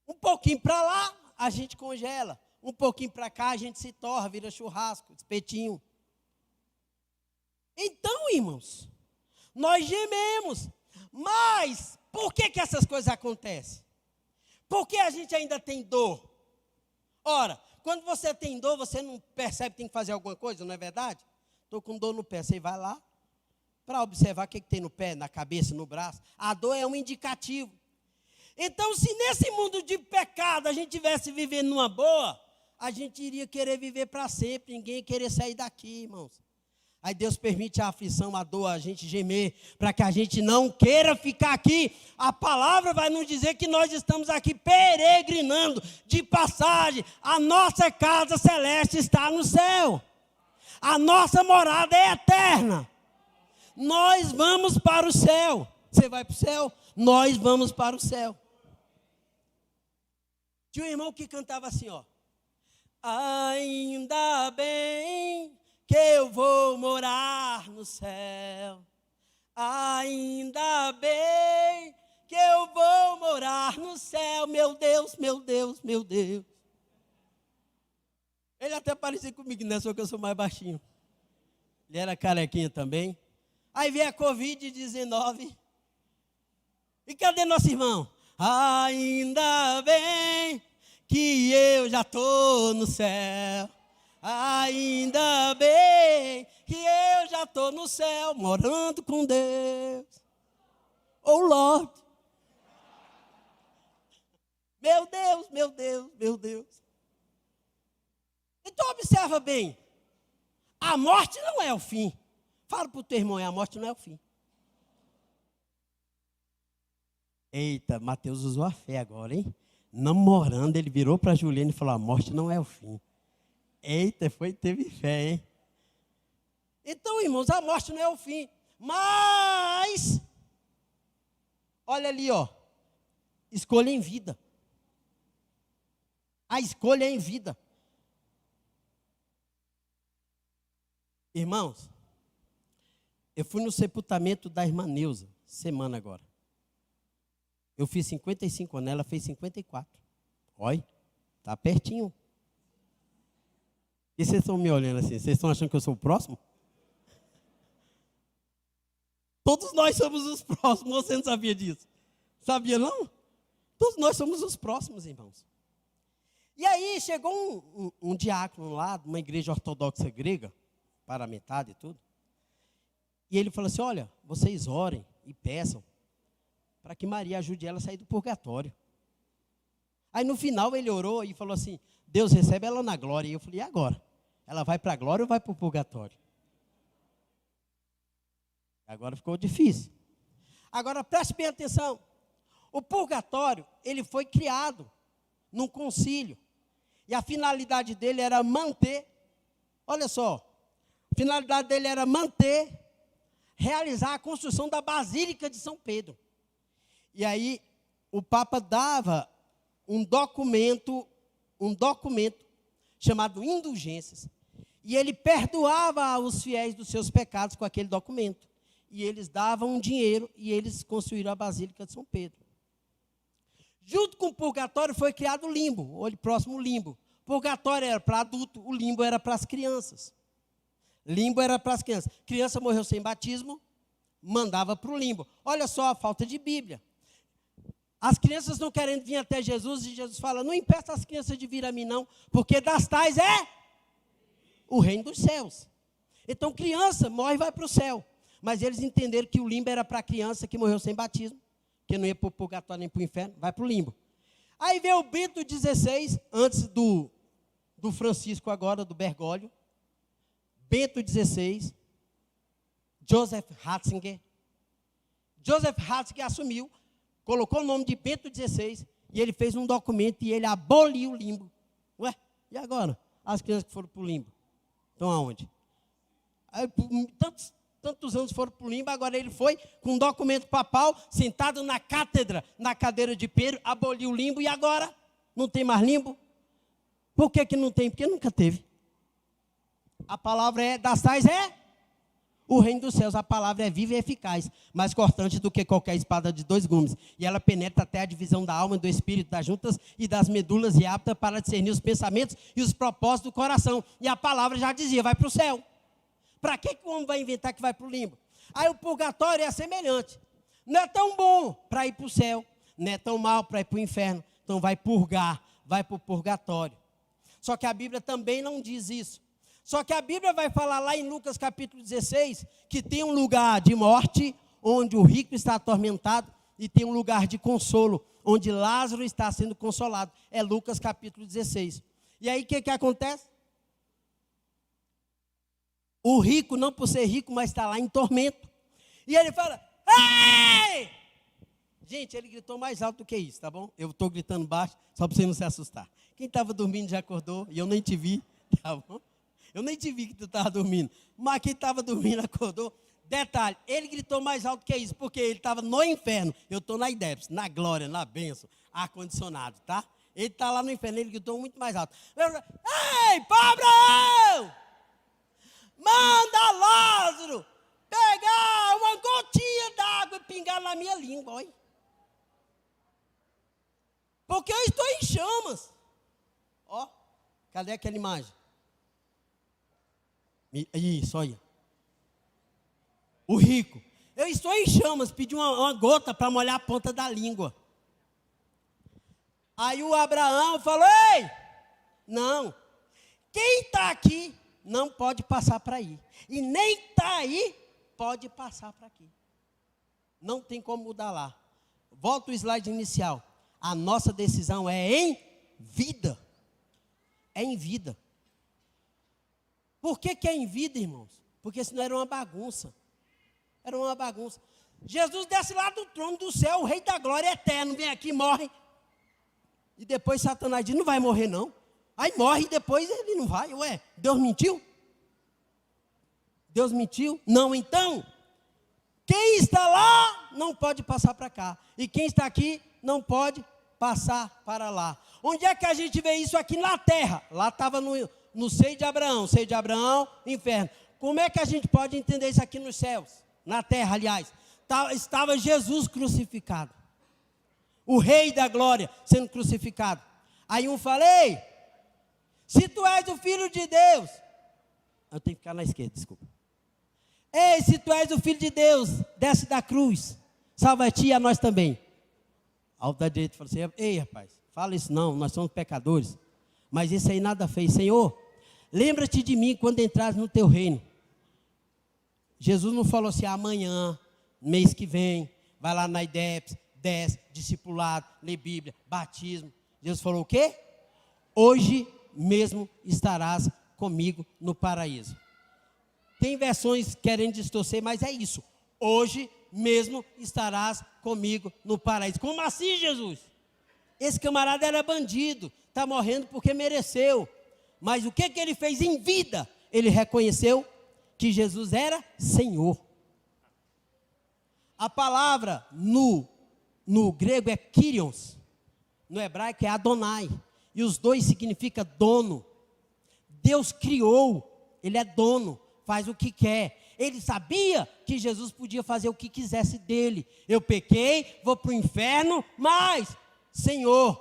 Um pouquinho para lá, a gente congela. Um pouquinho para cá, a gente se torra, vira churrasco, espetinho. Então, irmãos, nós gememos. Mas, por que essas coisas acontecem? Porque a gente ainda tem dor. Ora, quando você tem dor, você não percebe que tem que fazer alguma coisa, não é verdade? Estou com dor no pé, você vai lá para observar o que tem no pé, na cabeça, no braço. A dor é um indicativo. Então, se nesse mundo de pecado a gente estivesse vivendo numa boa, a gente iria querer viver para sempre, ninguém ia querer sair daqui, irmãos. Aí Deus permite a aflição, a dor, a gente gemer, para que a gente não queira ficar aqui. A palavra vai nos dizer que nós estamos aqui peregrinando de passagem. A nossa casa celeste está no céu. A nossa morada é eterna. Nós vamos para o céu. Você vai para o céu? Nós vamos para o céu. Tinha um irmão que cantava assim, ó. Ainda bem que eu vou morar no céu. Ainda bem que eu vou morar no céu. Meu Deus, meu Deus, meu Deus. Ele até parecia comigo, né? Só que eu sou mais baixinho. Ele era carequinha também. Aí veio a Covid-19. E cadê nosso irmão? Ainda bem que eu já estou no céu. Ainda bem que eu já estou no céu, morando com Deus. Oh, Lord. Meu Deus, meu Deus, meu Deus. Então observa bem. A morte não é o fim. Fala para o teu irmão, a morte não é o fim. Eita, Mateus usou a fé agora, hein? Namorando, ele virou para a Juliana e falou, a morte não é o fim. Eita, teve fé, hein? Então, irmãos, a morte não é o fim. Mas, olha ali, ó. Escolha em vida. A escolha é em vida. Irmãos, eu fui no sepultamento da irmã Neuza, semana agora. Eu fiz 55 anos, ela fez 54. Olha, tá pertinho. E vocês estão me olhando assim, vocês estão achando que eu sou o próximo? Todos nós somos os próximos, você não sabia disso? Sabia não? Todos nós somos os próximos, irmãos. E aí chegou um diácono lá, de uma igreja ortodoxa grega, para a metade e tudo. E ele falou assim, olha, vocês orem e peçam para que Maria ajude ela a sair do purgatório. Aí no final ele orou e falou assim, Deus recebe ela na glória. E eu falei, e agora? Ela vai para a glória ou vai para o purgatório? Agora ficou difícil. Agora preste bem atenção. O purgatório, ele foi criado num concílio. E a finalidade dele era manter, olha só, a finalidade dele era manter, realizar a construção da Basílica de São Pedro. E aí o Papa dava um documento chamado indulgências. E ele perdoava os fiéis dos seus pecados com aquele documento. E eles davam dinheiro e eles construíram a Basílica de São Pedro. Junto com o purgatório foi criado o limbo, olhe próximo o limbo. Purgatório era para adulto, o limbo era para as crianças. Limbo era para as crianças. Criança morreu sem batismo, mandava para o limbo. Olha só a falta de Bíblia. As crianças não querendo vir até Jesus, e Jesus fala, não impeça as crianças de vir a mim não, porque das tais é o reino dos céus. Então criança morre e vai para o céu. Mas eles entenderam que o limbo era para a criança que morreu sem batismo, que não ia para o purgatório nem para o inferno, vai para o limbo. Aí veio o Bento XVI, antes do Francisco agora, do Bergoglio. Bento XVI, Joseph Ratzinger. Joseph Ratzinger assumiu, colocou o nome de Bento XVI, e ele fez um documento e ele aboliu o limbo. Ué, e agora? As crianças que foram para o limbo, estão aonde? Aí, tantos anos foram para o limbo, agora ele foi com um documento papal, sentado na cátedra, na cadeira de Pedro, aboliu o limbo, e agora? Não tem mais limbo? Por que não tem? Porque nunca teve. A palavra é, das tais é o reino dos céus. A palavra é viva e eficaz, mais cortante do que qualquer espada de 2 gumes. E ela penetra até a divisão da alma e do espírito, das juntas e das medulas, e é apta para discernir os pensamentos e os propósitos do coração. E a palavra já dizia, vai para o céu. Para que o homem vai inventar que vai para o limbo? Aí o purgatório é semelhante. Não é tão bom para ir para o céu, não é tão mal para ir para o inferno. Então vai purgar, vai para o purgatório. Só que a Bíblia também não diz isso. Só que a Bíblia vai falar lá em Lucas capítulo 16, que tem um lugar de morte, onde o rico está atormentado, e tem um lugar de consolo, onde Lázaro está sendo consolado. É Lucas capítulo 16. E aí o que acontece? O rico, não por ser rico, mas está lá em tormento. E ele fala, ei! Gente, ele gritou mais alto do que isso, tá bom? Eu estou gritando baixo, só para você não se assustar. Quem estava dormindo já acordou, e eu nem te vi, tá bom? Eu nem te vi que tu estava dormindo. Mas quem estava dormindo acordou. Detalhe, ele gritou mais alto que isso, porque ele estava no inferno. Eu estou na IDEPS, na glória, na bênção, ar-condicionado, tá? Ele está lá no inferno, ele gritou muito mais alto. Ei, Abraão! Manda Lázaro pegar uma gotinha d'água e pingar na minha língua, olha. Porque eu estou em chamas. Ó, cadê aquela imagem? Isso, olha. O rico. Eu estou em chamas, pedi uma gota para molhar a ponta da língua. Aí o Abraão falou, ei, não, quem está aqui não pode passar para aí. E nem está aí, pode passar para aqui. Não tem como mudar lá. Volta o slide inicial. A nossa decisão é em vida. É em vida. Por que é em vida, irmãos? Porque senão era uma bagunça. Era uma bagunça. Jesus desce lá do trono do céu, o rei da glória eterno, vem aqui, morre. E depois Satanás diz, não vai morrer não. Aí morre e depois ele não vai. Ué, Deus mentiu? Deus mentiu? Não, então, quem está lá não pode passar para cá. E quem está aqui não pode passar para lá. Onde é que a gente vê isso aqui na terra? Lá estava no seio de Abraão, inferno. Como é que a gente pode entender isso aqui nos céus? Na terra, aliás. Estava Jesus crucificado. O rei da glória sendo crucificado. Aí um fala, ei, se tu és o filho de Deus. Eu tenho que ficar na esquerda, desculpa. Ei, se tu és o filho de Deus, desce da cruz. Salva a ti e a nós também. Ao da direita falou assim, ei rapaz, fala isso não, nós somos pecadores. Mas isso aí nada fez. Senhor, lembra-te de mim quando entrares no teu reino. Jesus não falou assim, amanhã, mês que vem, vai lá na IDEPS, desce, discipulado, lê Bíblia, batismo. Jesus falou o quê? Hoje mesmo estarás comigo no paraíso. Tem versões querendo distorcer, mas é isso. Hoje mesmo estarás comigo no paraíso. Como assim, Jesus? Esse camarada era bandido, está morrendo porque mereceu. Mas o que ele fez em vida? Ele reconheceu que Jesus era Senhor. A palavra no grego é Kyrios, no hebraico é Adonai. E os dois significam dono. Deus criou, Ele é dono, faz o que quer. Ele sabia que Jesus podia fazer o que quisesse dele. Eu pequei, vou para o inferno, mas, Senhor,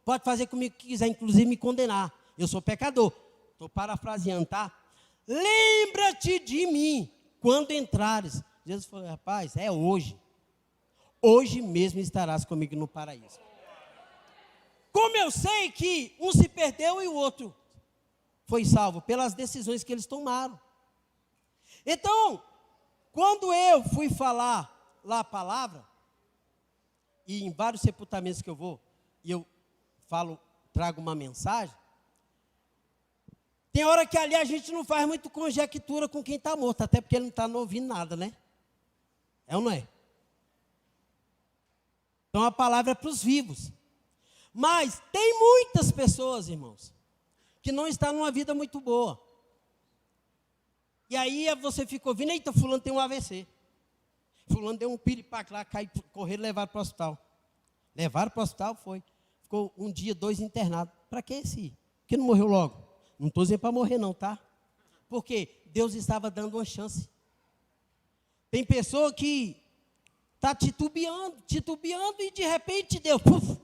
pode fazer comigo o que quiser, inclusive me condenar. Eu sou pecador. Estou parafraseando, tá? Lembra-te de mim quando entrares. Jesus falou, rapaz, é hoje. Hoje mesmo estarás comigo no paraíso. Como eu sei que um se perdeu e o outro foi salvo? Pelas decisões que eles tomaram. Então, quando eu fui falar lá a palavra, e em vários sepultamentos que eu vou, e eu falo, trago uma mensagem, tem hora que ali a gente não faz muito conjectura com quem está morto, até porque ele não está ouvindo nada, né? É ou não é? Então a palavra é para os vivos. Mas tem muitas pessoas, irmãos, que não estão numa vida muito boa. E aí você fica ouvindo, eita, fulano tem um AVC. Fulano deu um piripaque lá, caiu, correram, levaram para o hospital. Levaram para o hospital, foi. Ficou 1 dia, 2 internado. Para que esse? Por que não morreu logo? Não estou dizendo para morrer não, tá? Porque Deus estava dando uma chance. Tem pessoa que está titubeando e de repente Deus, puf,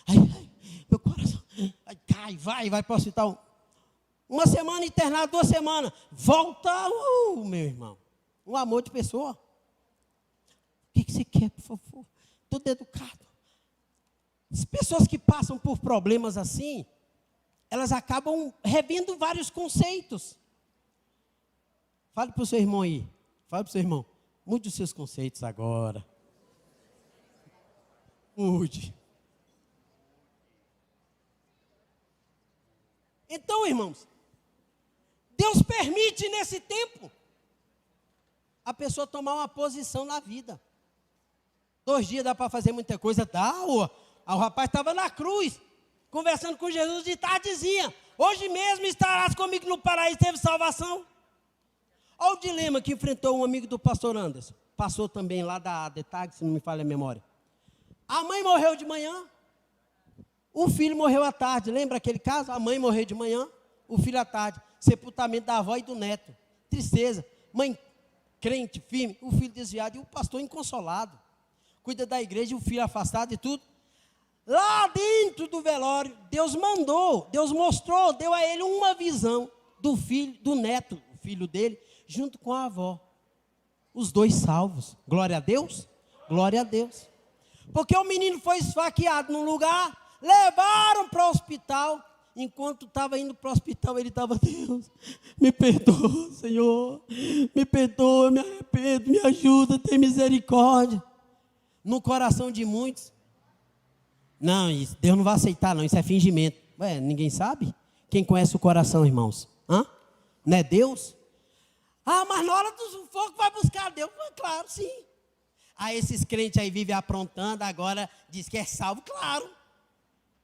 ai, meu coração, ai, cai, vai para o hospital. 1 semana internado, 2 semanas, volta, meu irmão. Um amor de pessoa. O que você quer, por favor? Tudo educado. As pessoas que passam por problemas assim, elas acabam revendo vários conceitos. Fale para o seu irmão aí. Fale para o seu irmão. Mude os seus conceitos agora. Mude. Então, irmãos, Deus permite nesse tempo a pessoa tomar uma posição na vida. 2 dias dá para fazer muita coisa, dá. O rapaz estava na cruz, conversando com Jesus de tardezinha. Hoje mesmo estarás comigo no paraíso, teve salvação. Olha o dilema que enfrentou um amigo do pastor Anderson. Passou também lá da DETAG, se não me falha a memória. A mãe morreu de manhã, o filho morreu à tarde. Lembra aquele caso? A mãe morreu de manhã, o filho à tarde. Sepultamento da avó e do neto. Tristeza. Mãe crente, firme, o filho desviado e o pastor inconsolado. Cuida da igreja e o filho afastado e tudo. Lá dentro do velório, Deus mandou, Deus mostrou, deu a ele uma visão do filho, do neto, o filho dele, junto com a avó. Os 2 salvos. Glória a Deus? Glória a Deus. Porque o menino foi esfaqueado num lugar, levaram para o hospital. Enquanto estava indo para o hospital, ele estava, Deus, me perdoa, Senhor, me perdoa, me arrependo, me ajuda, tem misericórdia. No coração de muitos, não, isso, Deus não vai aceitar não, isso é fingimento. Ué, ninguém sabe? Quem conhece o coração, irmãos? Não é Deus? Mas na hora do sufoco vai buscar Deus. Claro, sim. Esses crentes aí vivem aprontando, agora diz que é salvo, claro.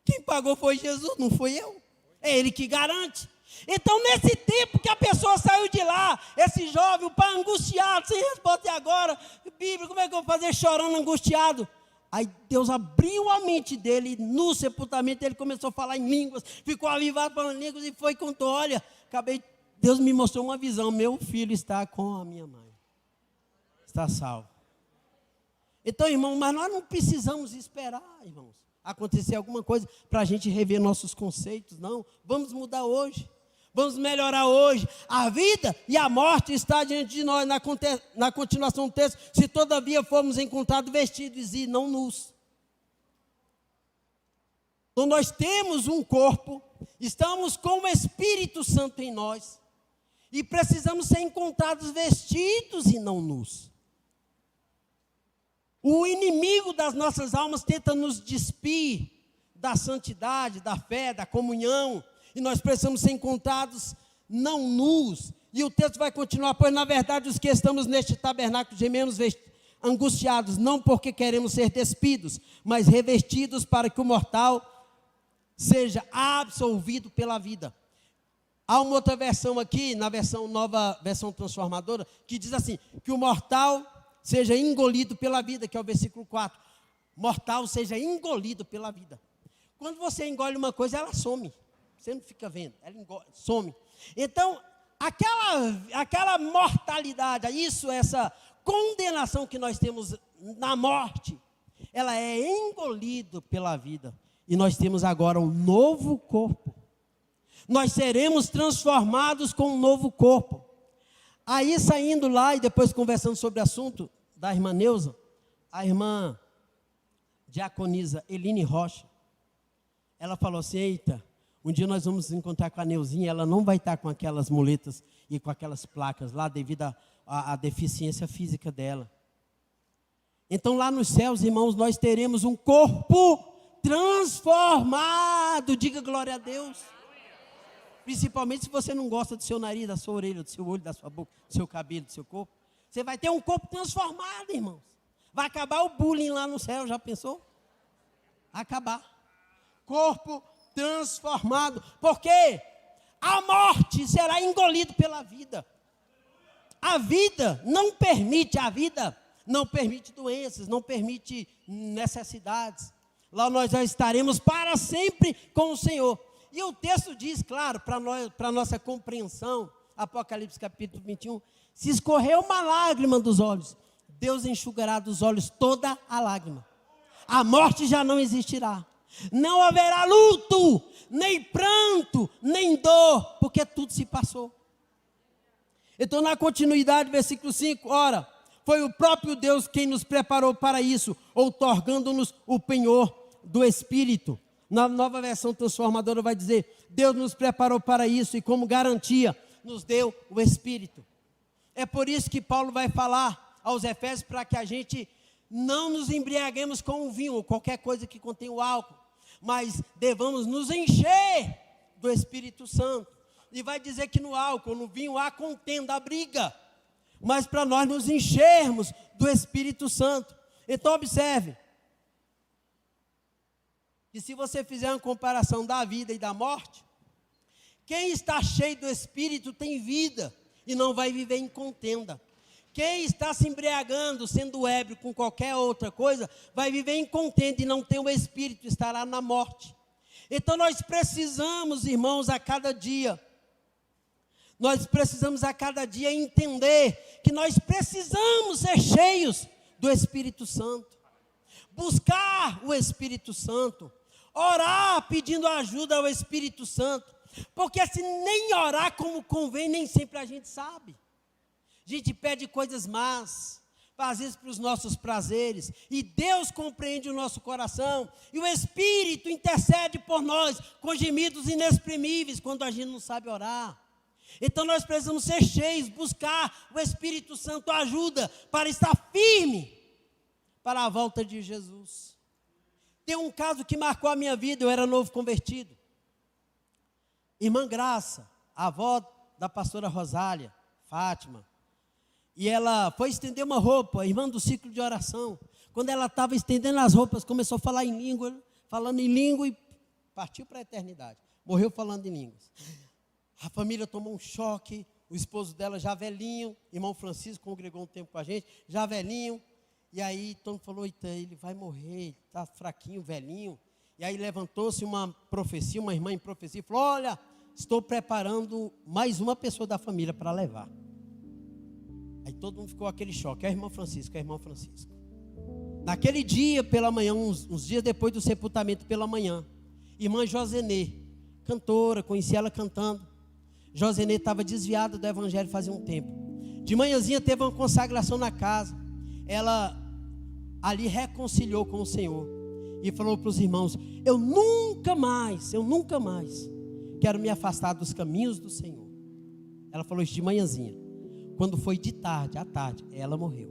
Quem pagou foi Jesus, não foi eu. É Ele que garante. Então, nesse tempo que a pessoa saiu de lá, esse jovem, o pai angustiado, sem resposta, e agora, Bíblia, como é que eu vou fazer chorando, angustiado? Aí Deus abriu a mente dele, no sepultamento ele começou a falar em línguas, ficou avivado falando em línguas e foi e contou, olha, Deus me mostrou uma visão, meu filho está com a minha mãe, está salvo. Então, irmão, mas nós não precisamos esperar, irmãos, acontecer alguma coisa para a gente rever nossos conceitos, não. Vamos mudar hoje, vamos melhorar hoje. A vida e a morte está diante de nós. Na continuação do texto, se todavia formos encontrados vestidos e não nus. Então nós temos um corpo, estamos com o Espírito Santo em nós e precisamos ser encontrados vestidos e não nus. O inimigo das nossas almas tenta nos despir da santidade, da fé, da comunhão. E nós precisamos ser encontrados não nus. E o texto vai continuar, pois na verdade os que estamos neste tabernáculo gememos angustiados, não porque queremos ser despidos, mas revestidos para que o mortal seja absolvido pela vida. Há uma outra versão aqui, na versão nova, versão transformadora, que diz assim, que o mortal seja engolido pela vida, que é o versículo 4. Mortal seja engolido pela vida. Quando você engole uma coisa, ela some. você não fica vendo, ela some. Então, aquela mortalidade, essa condenação que nós temos na morte, ela é engolida pela vida. E nós temos agora um novo corpo. Nós seremos transformados com um novo corpo. Aí saindo lá e depois conversando sobre o assunto da irmã Neuza, a irmã diaconisa Eline Rocha, ela falou assim, eita, um dia nós vamos nos encontrar com a Neuzinha, ela não vai estar com aquelas muletas e com aquelas placas lá devido à deficiência física dela. Então lá nos céus, irmãos, nós teremos um corpo transformado, diga glória a Deus. Principalmente se você não gosta do seu nariz, da sua orelha, do seu olho, da sua boca, do seu cabelo, do seu corpo. Você vai ter um corpo transformado, irmãos. Vai acabar o bullying lá no céu, já pensou? Vai acabar. Corpo transformado. Porque a morte será engolida pela vida. A vida não permite doenças, não permite necessidades. Lá nós já estaremos para sempre com o Senhor. E o texto diz, claro, para a nossa compreensão, Apocalipse capítulo 21, se escorrer uma lágrima dos olhos, Deus enxugará dos olhos toda a lágrima. A morte já não existirá. Não haverá luto, nem pranto, nem dor, porque tudo se passou. Então, na continuidade, versículo 5, ora, foi o próprio Deus quem nos preparou para isso, outorgando-nos o penhor do Espírito. Na nova versão transformadora vai dizer, Deus nos preparou para isso e como garantia nos deu o Espírito. É por isso que Paulo vai falar aos Efésios para que a gente não nos embriaguemos com o vinho ou qualquer coisa que contém o álcool, mas devamos nos encher do Espírito Santo. E vai dizer que no álcool, no vinho há contenda, há briga, mas para nós nos enchermos do Espírito Santo. Então observe, que se você fizer uma comparação da vida e da morte, quem está cheio do Espírito tem vida e não vai viver em contenda. Quem está se embriagando, sendo ébrio com qualquer outra coisa, vai viver em contenda e não tem o Espírito, estará na morte. Então nós precisamos, irmãos, a cada dia entender que nós precisamos ser cheios do Espírito Santo. Buscar o Espírito Santo. Orar pedindo ajuda ao Espírito Santo. Porque se nem orar como convém, nem sempre a gente sabe. A gente pede coisas más, às vezes para os nossos prazeres. E Deus compreende o nosso coração. E o Espírito intercede por nós com gemidos inexprimíveis quando a gente não sabe orar. Então nós precisamos ser cheios, buscar o Espírito Santo ajuda para estar firme para a volta de Jesus. Tem um caso que marcou a minha vida, eu era novo convertido. Irmã Graça, a avó da pastora Rosália, Fátima, e ela foi estender uma roupa, irmã do ciclo de oração. Quando ela estava estendendo as roupas, começou a falar em língua, falando em língua e partiu para a eternidade. Morreu falando em línguas. A família tomou um choque, o esposo dela já velhinho, irmão Francisco congregou um tempo com a gente, já velhinho. E aí todo mundo falou, eita, ele vai morrer, está fraquinho, velhinho. E aí levantou-se uma profecia, uma irmã em profecia, e falou, olha, estou preparando mais uma pessoa da família para levar. Aí todo mundo ficou aquele choque, é o irmão Francisco, é o irmão Francisco. Naquele dia, pela manhã, uns dias depois do sepultamento pela manhã, irmã Josenê, cantora, conheci ela cantando. Josenê estava desviada do evangelho fazia um tempo. De manhãzinha teve uma consagração na casa. Ela ali reconciliou com o Senhor e falou para os irmãos, eu nunca mais quero me afastar dos caminhos do Senhor. Ela falou isso de manhãzinha. Quando foi de tarde, à tarde, ela morreu.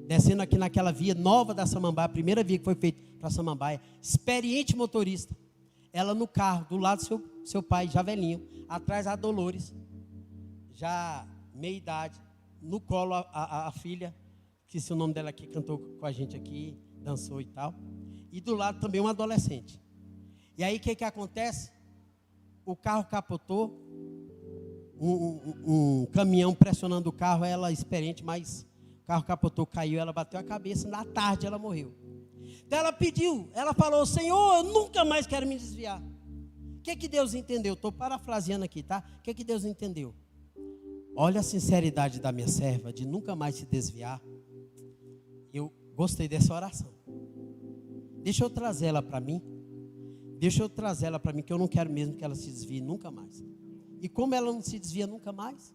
Descendo aqui naquela via nova da Samambaia, a primeira via que foi feita para Samambaia, experiente motorista, ela no carro, do lado do seu pai, já velhinho, atrás a Dolores, já meia idade, no colo a filha, que se o nome dela aqui, cantou com a gente aqui, dançou e tal, e do lado também um adolescente. E aí o que acontece? O carro capotou, um caminhão pressionando o carro, ela experiente, mas o carro capotou, caiu, ela bateu a cabeça, na tarde ela morreu. Então ela pediu, ela falou, Senhor, eu nunca mais quero me desviar. que Deus entendeu? Estou parafraseando aqui, tá? O que Deus entendeu? Olha a sinceridade da minha serva, de nunca mais se desviar. Eu gostei dessa oração. Deixa eu trazer ela para mim. Que eu não quero mesmo que ela se desvie nunca mais. E como ela não se desvia nunca mais,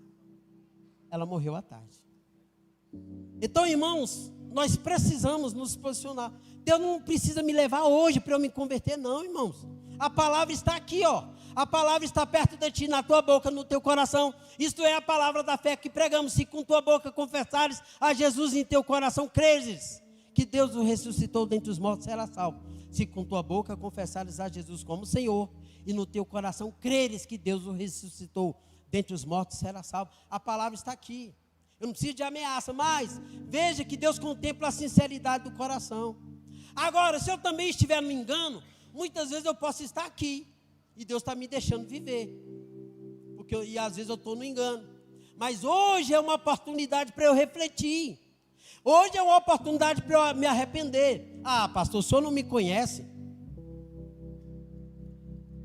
ela morreu à tarde. Então, irmãos, nós precisamos nos posicionar. Deus não precisa me levar hoje para eu me converter, não, irmãos. A palavra está aqui, ó. A palavra está perto de ti, na tua boca, no teu coração. Isto é a palavra da fé que pregamos. Se com tua boca confessares a Jesus em teu coração, creres que Deus o ressuscitou dentre os mortos, será salvo. Se com tua boca confessares a Jesus como Senhor, e no teu coração creres que Deus o ressuscitou dentre os mortos, será salvo. A palavra está aqui. Eu não preciso de ameaça, mas veja que Deus contempla a sinceridade do coração. Agora, se eu também estiver no engano, muitas vezes eu posso estar aqui, e Deus está me deixando viver, e às vezes eu estou no engano. Mas hoje é uma oportunidade para eu refletir. Hoje é uma oportunidade para eu me arrepender. Ah, pastor, o senhor não me conhece?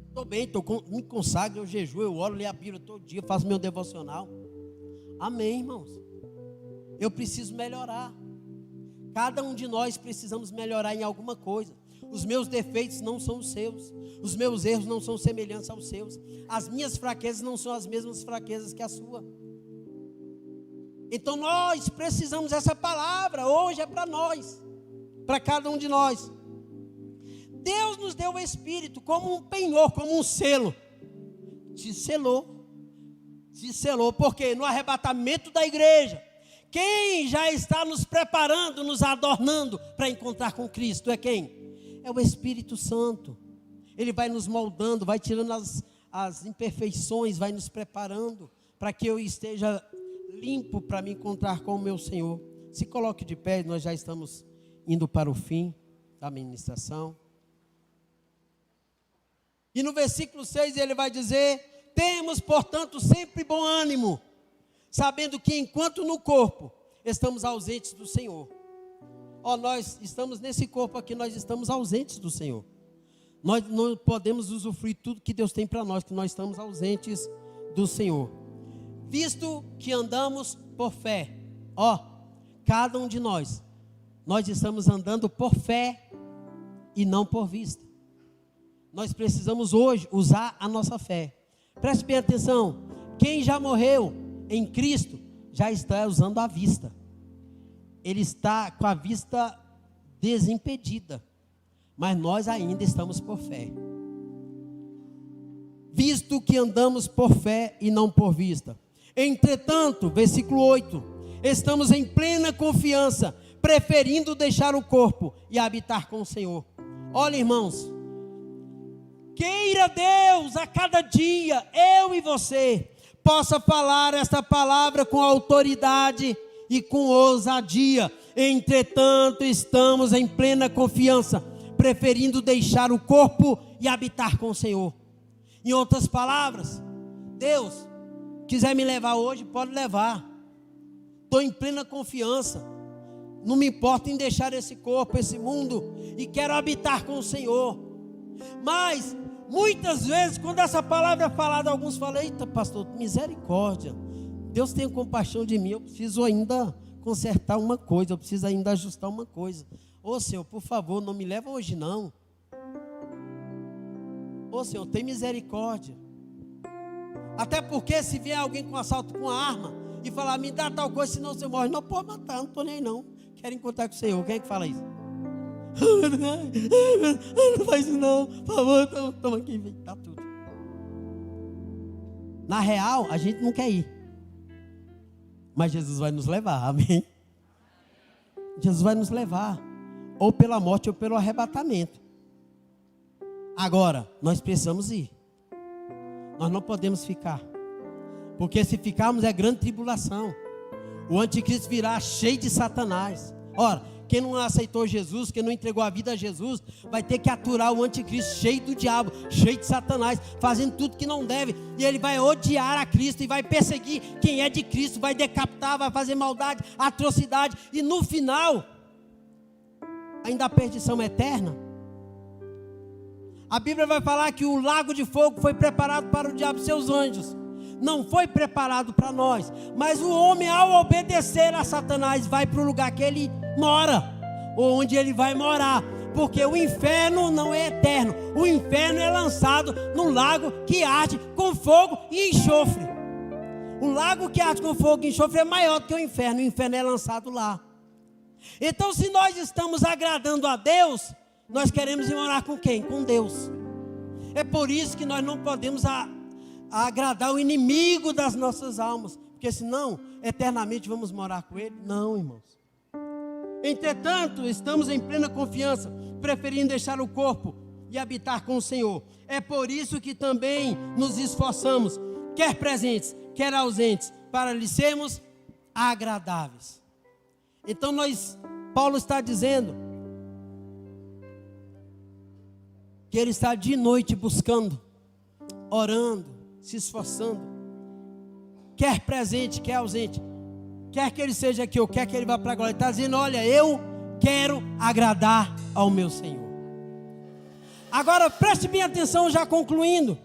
Estou bem, me consagro, eu jejuo, eu oro, leio a Bíblia todo dia, faço meu devocional. Amém, irmãos. Eu preciso melhorar. Cada um de nós precisamos melhorar em alguma coisa. Os meus defeitos não são os seus. Os meus erros não são semelhantes aos seus. As minhas fraquezas não são as mesmas fraquezas que a sua. Então nós precisamos dessa palavra. Hoje é para nós. Para cada um de nós. Deus nos deu o Espírito como um penhor, como um selo. Te selou. Te selou. Porque no arrebatamento da igreja, quem já está nos preparando, nos adornando para encontrar com Cristo é quem? É o Espírito Santo. Ele vai nos moldando, vai tirando as imperfeições, vai nos preparando para que eu esteja limpo para me encontrar com o meu Senhor. Se coloque de pé, nós já estamos indo para o fim da ministração. E no versículo 6 ele vai dizer: temos, portanto, sempre bom ânimo, sabendo que enquanto no corpo estamos ausentes do Senhor. Nós estamos nesse corpo aqui, nós estamos ausentes do Senhor. Nós não podemos usufruir tudo que Deus tem para nós, que nós estamos ausentes do Senhor. Visto que andamos por fé. Cada um de nós estamos andando por fé e não por vista. Nós precisamos hoje usar a nossa fé. Preste bem atenção. Quem já morreu em Cristo já está usando a vista. Ele está com a vista desimpedida, mas nós ainda estamos por fé. Visto que andamos por fé e não por vista. Entretanto, versículo 8, estamos em plena confiança, preferindo deixar o corpo e habitar com o Senhor. Olha, irmãos, queira Deus a cada dia, eu e você, possa falar esta palavra com autoridade e com ousadia. Entretanto, estamos em plena confiança, preferindo deixar o corpo e habitar com o Senhor. Em outras palavras, Deus quiser me levar hoje, pode levar. Estou em plena confiança. Não me importa em deixar esse corpo, esse mundo, e quero habitar com o Senhor. Mas muitas vezes, quando essa palavra é falada, alguns falam: eita, pastor, misericórdia, Deus tenha compaixão de mim, eu preciso ainda consertar uma coisa, eu preciso ainda ajustar uma coisa. Senhor, por favor, não me leva hoje não. Senhor, tem misericórdia. Até porque se vier alguém com assalto com a arma e falar: me dá tal coisa, senão você morre. Não, pode matar, não estou nem não. Quero encontrar com o Senhor. Quem é que fala isso? Não faz isso não, por favor, toma aqui, tá tudo. Na real, a gente não quer ir, mas Jesus vai nos levar, amém? Jesus vai nos levar, ou pela morte ou pelo arrebatamento. Agora, nós precisamos ir. Nós não podemos ficar, porque se ficarmos é grande tribulação. O anticristo virá cheio de Satanás. Ora, quem não aceitou Jesus, quem não entregou a vida a Jesus, vai ter que aturar o anticristo cheio do diabo, cheio de Satanás, fazendo tudo que não deve. E ele vai odiar a Cristo e vai perseguir quem é de Cristo, vai decapitar, vai fazer maldade, atrocidade. E no final, ainda a perdição eterna. A Bíblia vai falar que o lago de fogo foi preparado para o diabo e seus anjos. Não foi preparado para nós. Mas o homem, ao obedecer a Satanás, vai para o lugar que ele mora, ou onde ele vai morar. Porque o inferno não é eterno. O inferno é lançado no lago que arde com fogo e enxofre. O lago que arde com fogo e enxofre é maior do que o inferno. O inferno é lançado lá. Então, se nós estamos agradando a Deus, nós queremos ir morar com quem? Com Deus. É por isso que nós não podemos agradar o inimigo das nossas almas, porque senão, eternamente vamos morar com ele. Não, irmãos. Entretanto, estamos em plena confiança, preferindo deixar o corpo e habitar com o Senhor. É por isso que também nos esforçamos, quer presentes, quer ausentes, para lhe sermos agradáveis. Então Paulo está dizendo que ele está de noite buscando, orando, se esforçando, quer presente, quer ausente, quer que ele seja aqui ou quer que ele vá para a glória. Ele está dizendo: olha, eu quero agradar ao meu Senhor. Agora preste bem atenção, já concluindo.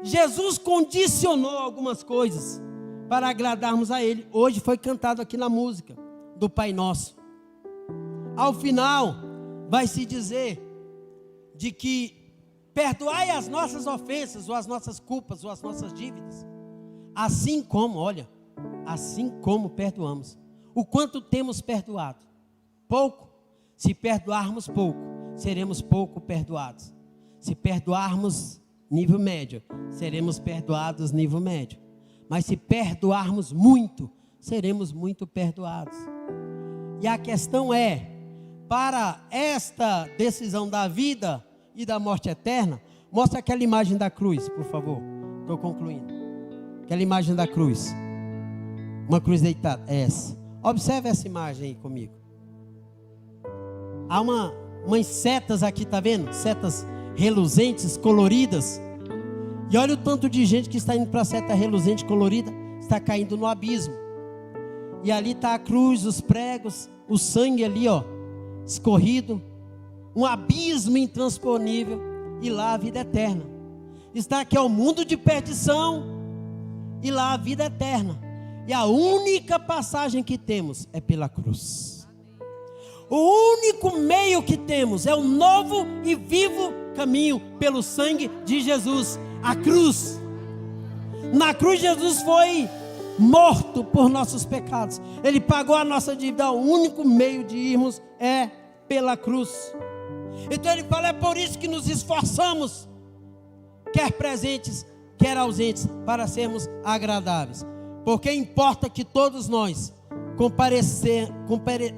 Jesus condicionou algumas coisas para agradarmos a Ele. Hoje foi cantado aqui na música do Pai Nosso. Ao final vai se dizer de que perdoai as nossas ofensas, ou as nossas culpas, ou as nossas dívidas, assim como perdoamos. O quanto temos perdoado? Pouco. Se perdoarmos pouco, seremos pouco perdoados. Se perdoarmos nível médio, seremos perdoados nível médio. Mas se perdoarmos muito, seremos muito perdoados. E a questão é, para esta decisão da vida e da morte eterna, mostra aquela imagem da cruz, por favor. Estou concluindo. Aquela imagem da cruz. Uma cruz deitada, essa. Observe essa imagem aí comigo. Há umas setas aqui, está vendo? Setas reluzentes, coloridas. E olha o tanto de gente que está indo para a seta reluzente, colorida, está caindo no abismo. E ali está a cruz, os pregos, o sangue ali, ó, escorrido. Um abismo intransponível. E lá a vida eterna. Está aqui o mundo de perdição. E lá a vida eterna. E a única passagem que temos é pela cruz. O único meio que temos é o novo e vivo caminho pelo sangue de Jesus. A cruz. Na cruz Jesus foi morto por nossos pecados. Ele pagou a nossa dívida. O único meio de irmos é pela cruz. Então ele fala: é por isso que nos esforçamos, quer presentes, quer ausentes, para sermos agradáveis. Porque importa que todos nós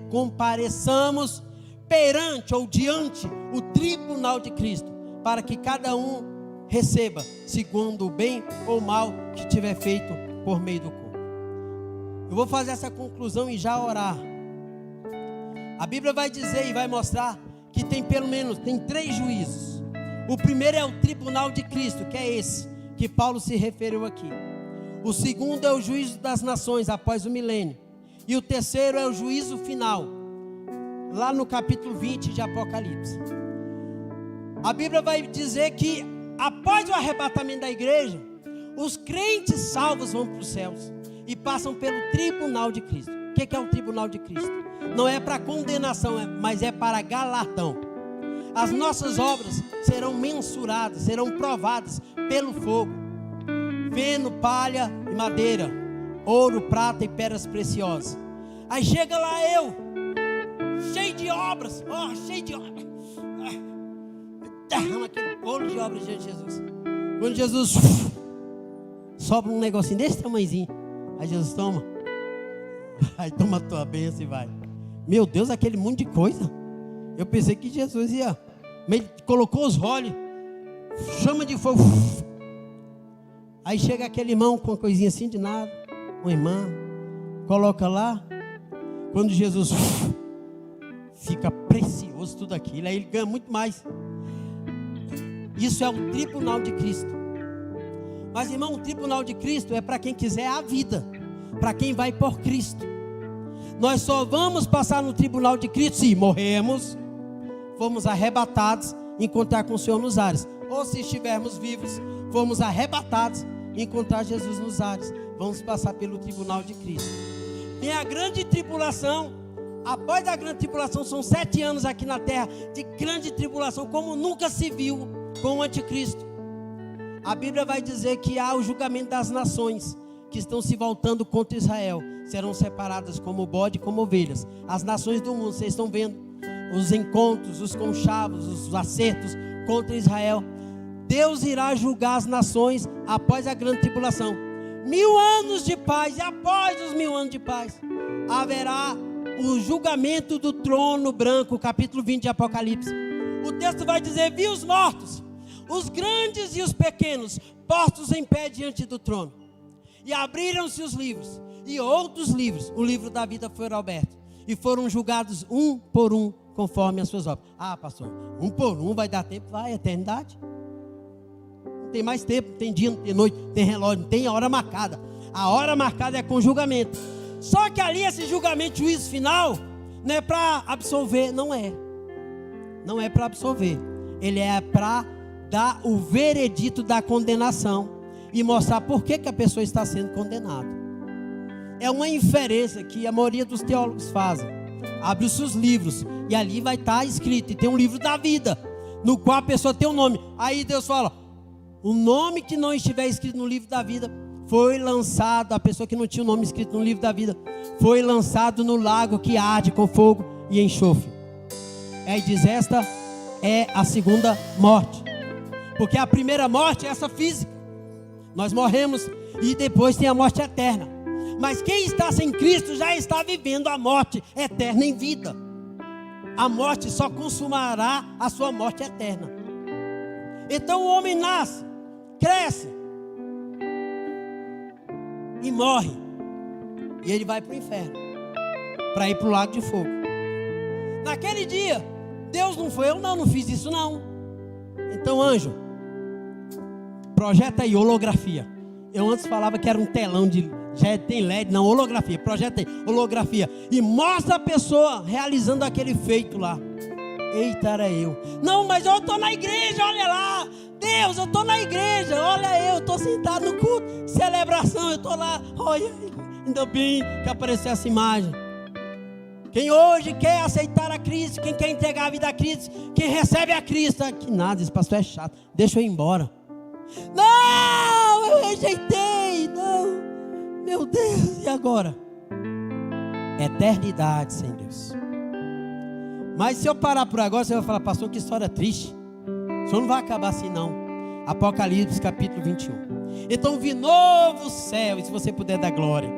compareçamos perante ou diante o tribunal de Cristo, para que cada um receba segundo o bem ou mal que tiver feito por meio do corpo. Eu vou fazer essa conclusão e já orar. A Bíblia vai dizer e vai mostrar que tem pelo menos 3 juízos. O primeiro é o tribunal de Cristo, que é esse que Paulo se referiu aqui. O segundo é o juízo das nações após o milênio. E o terceiro é o juízo final, lá no capítulo 20 de Apocalipse. A Bíblia vai dizer que após o arrebatamento da igreja, os crentes salvos vão para os céus e passam pelo tribunal de Cristo. O que é o tribunal de Cristo? Não é para condenação, mas é para galardão. As nossas obras serão mensuradas, serão provadas pelo fogo. Feno, palha e madeira, ouro, prata e pedras preciosas. Aí chega lá eu, cheio de obras, derrama aquele bolo de obras diante de Jesus. Quando Jesus sobra um negocinho desse tamanhozinho, aí Jesus toma, aí toma a tua bênção e vai. Meu Deus, aquele monte de coisa. Eu pensei que Jesus ia, ele colocou os róleos, chama de fogo. Aí chega aquele irmão com uma coisinha assim de nada, uma irmã, coloca lá. Quando Jesus fica precioso tudo aquilo, aí ele ganha muito mais. Isso é o tribunal de Cristo. Mas irmão, o tribunal de Cristo é para quem quiser a vida, para quem vai por Cristo. Nós só vamos passar no tribunal de Cristo se morrermos, fomos arrebatados encontrar com o Senhor nos ares. Ou se estivermos vivos, fomos arrebatados e encontrar Jesus nos ares. Vamos passar pelo tribunal de Cristo. Vem a grande tribulação. Após a grande tribulação, são 7 anos aqui na terra de grande tribulação, como nunca se viu com o anticristo. A Bíblia vai dizer que há o julgamento das nações que estão se voltando contra Israel. Serão separadas como bode e como ovelhas. As nações do mundo, vocês estão vendo os encontros, os conchavos, os acertos contra Israel. Deus irá julgar as nações após a grande tribulação. 1000 anos de paz, e após os 1000 anos de paz, haverá o julgamento do trono branco, capítulo 20 de Apocalipse. O texto vai dizer: vi os mortos, os grandes e os pequenos, postos em pé diante do trono. E abriram-se os livros, e outros livros, o livro da vida foi aberto, e foram julgados um por um, conforme as suas obras. Ah, pastor, um por um vai dar tempo? Vai, eternidade. Não tem mais tempo, não tem dia, não tem noite, não tem relógio, não tem hora marcada. A hora marcada é com julgamento. Só que ali esse julgamento, juízo final, não é para absolver, não é. Não é para absolver. Ele é para dar o veredito da condenação e mostrar por que a pessoa está sendo condenada. É uma inferência que a maioria dos teólogos fazem. Abre os seus livros e ali vai estar escrito, e tem um livro da vida, no qual a pessoa tem um nome. Aí Deus fala: o nome que não estiver escrito no livro da vida foi lançado, a pessoa que não tinha o nome escrito no livro da vida, foi lançado no lago que arde com fogo e enxofre. Aí diz: esta é a segunda morte. Porque a primeira morte é essa física. Nós morremos e depois tem a morte eterna. Mas quem está sem Cristo já está vivendo a morte eterna em vida. A morte só consumará a sua morte eterna. Então o homem nasce, cresce e morre. E ele vai para o inferno, para ir para o lago de fogo. Naquele dia, Deus não foi: eu não fiz isso não. Então, anjo, projeta aí holografia. Eu antes falava que era um telão de... já tem LED, não, holografia. Projeta aí, holografia. E mostra a pessoa realizando aquele feito lá. Eita, era eu. Não, mas eu estou na igreja, olha lá. Deus, eu estou na igreja, olha eu estou sentado no culto, celebração, eu estou lá. Olha, ainda bem que apareceu essa imagem. Quem hoje quer aceitar a Cristo, quem quer entregar a vida a Cristo, quem recebe a Cristo, que nada, esse pastor é chato, deixa eu ir embora. Não, eu rejeitei, não, meu Deus, e agora? Eternidade sem Deus. Mas se eu parar por agora, você vai falar: pastor, que história triste. O senhor não vai acabar assim não. Apocalipse capítulo 21. Então vi novo céu, e se você puder dar glória,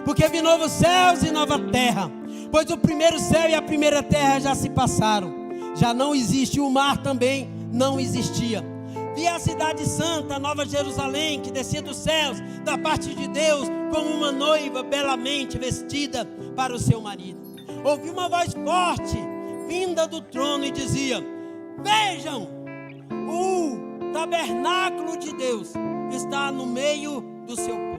porque vi novos céus e nova terra, pois o primeiro céu e a primeira terra já se passaram, já não existe, o mar também não existia. Vi a cidade santa, a nova Jerusalém, que descia dos céus, da parte de Deus, como uma noiva belamente vestida para o seu marido. Ouvi uma voz forte, vinda do trono, e dizia: vejam, o tabernáculo de Deus está no meio do seu povo.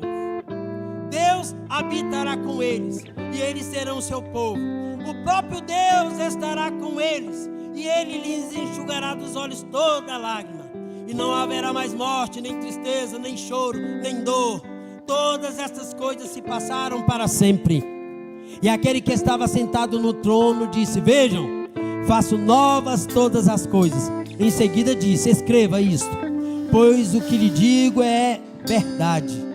Deus habitará com eles, e eles serão o seu povo. O próprio Deus estará com eles, e Ele lhes enxugará dos olhos toda lágrima. E não haverá mais morte, nem tristeza, nem choro, nem dor. Todas estas coisas se passaram para sempre. E aquele que estava sentado no trono disse: vejam, faço novas todas as coisas. Em seguida disse: escreva isto, pois o que lhe digo é verdade,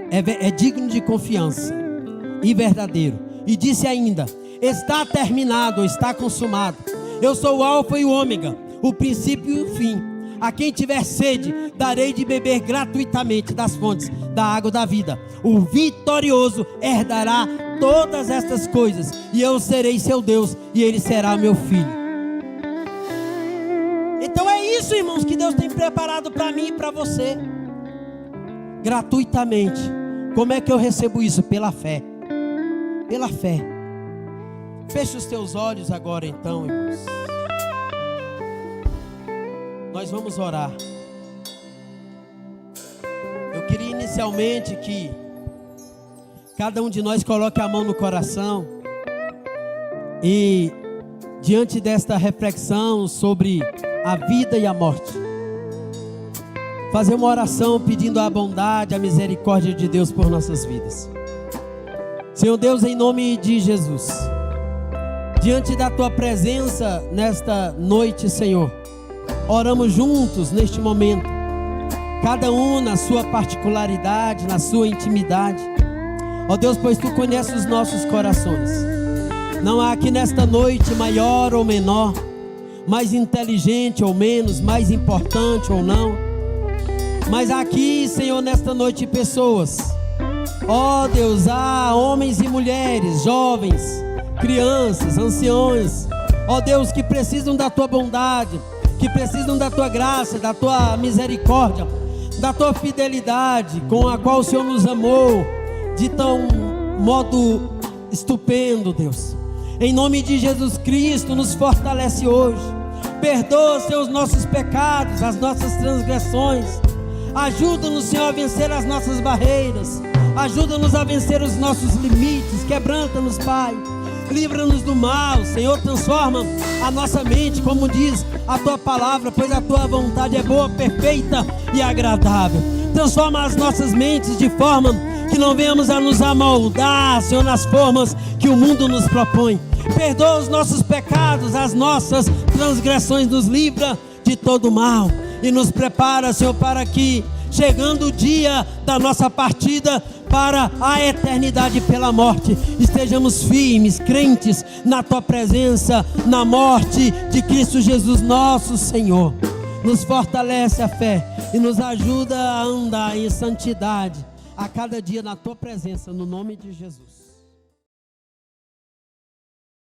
é digno de confiança e verdadeiro. E disse ainda: está terminado, está consumado. Eu sou o Alfa e o Ômega, o princípio e o fim. A quem tiver sede, darei de beber gratuitamente das fontes da água da vida. O vitorioso herdará todas estas coisas, e eu serei seu Deus, e ele será meu filho. Então é isso, irmãos, que Deus tem preparado para mim e para você, gratuitamente. Como é que eu recebo isso? Pela fé. Pela fé. Feche os teus olhos agora então, irmãos. Nós vamos orar. Eu queria inicialmente que cada um de nós coloque a mão no coração e diante desta reflexão sobre a vida e a morte, fazer uma oração pedindo a bondade, a misericórdia de Deus por nossas vidas. Senhor Deus, em nome de Jesus, diante da Tua presença nesta noite, Senhor, oramos juntos neste momento, cada um na sua particularidade, na sua intimidade. Ó Deus, pois Tu conheces os nossos corações. Não há aqui nesta noite maior ou menor, mais inteligente ou menos, mais importante ou não. Mas há aqui, Senhor, nesta noite pessoas. Ó Deus, há homens e mulheres, jovens, crianças, anciões. Ó Deus, que precisam da Tua bondade, que precisam da Tua graça, da Tua misericórdia, da Tua fidelidade com a qual o Senhor nos amou de tão modo estupendo, Deus. Em nome de Jesus Cristo, nos fortalece hoje. Perdoa, Senhor, os nossos pecados, as nossas transgressões. Ajuda-nos, Senhor, a vencer as nossas barreiras. Ajuda-nos a vencer os nossos limites. Quebranta-nos, Pai. Livra-nos do mal, Senhor. Transforma a nossa mente, como diz a Tua palavra, pois a Tua vontade é boa, perfeita e agradável. Transforma as nossas mentes de forma que não venhamos a nos amoldar, Senhor, nas formas que o mundo nos propõe. Perdoa os nossos pecados, as nossas transgressões, nos livra de todo mal e nos prepara, Senhor, para que, chegando o dia da nossa partida para a eternidade pela morte, estejamos firmes, crentes na Tua presença, na morte de Cristo Jesus, nosso Senhor. Nos fortalece a fé e nos ajuda a andar em santidade a cada dia na Tua presença, no nome de Jesus.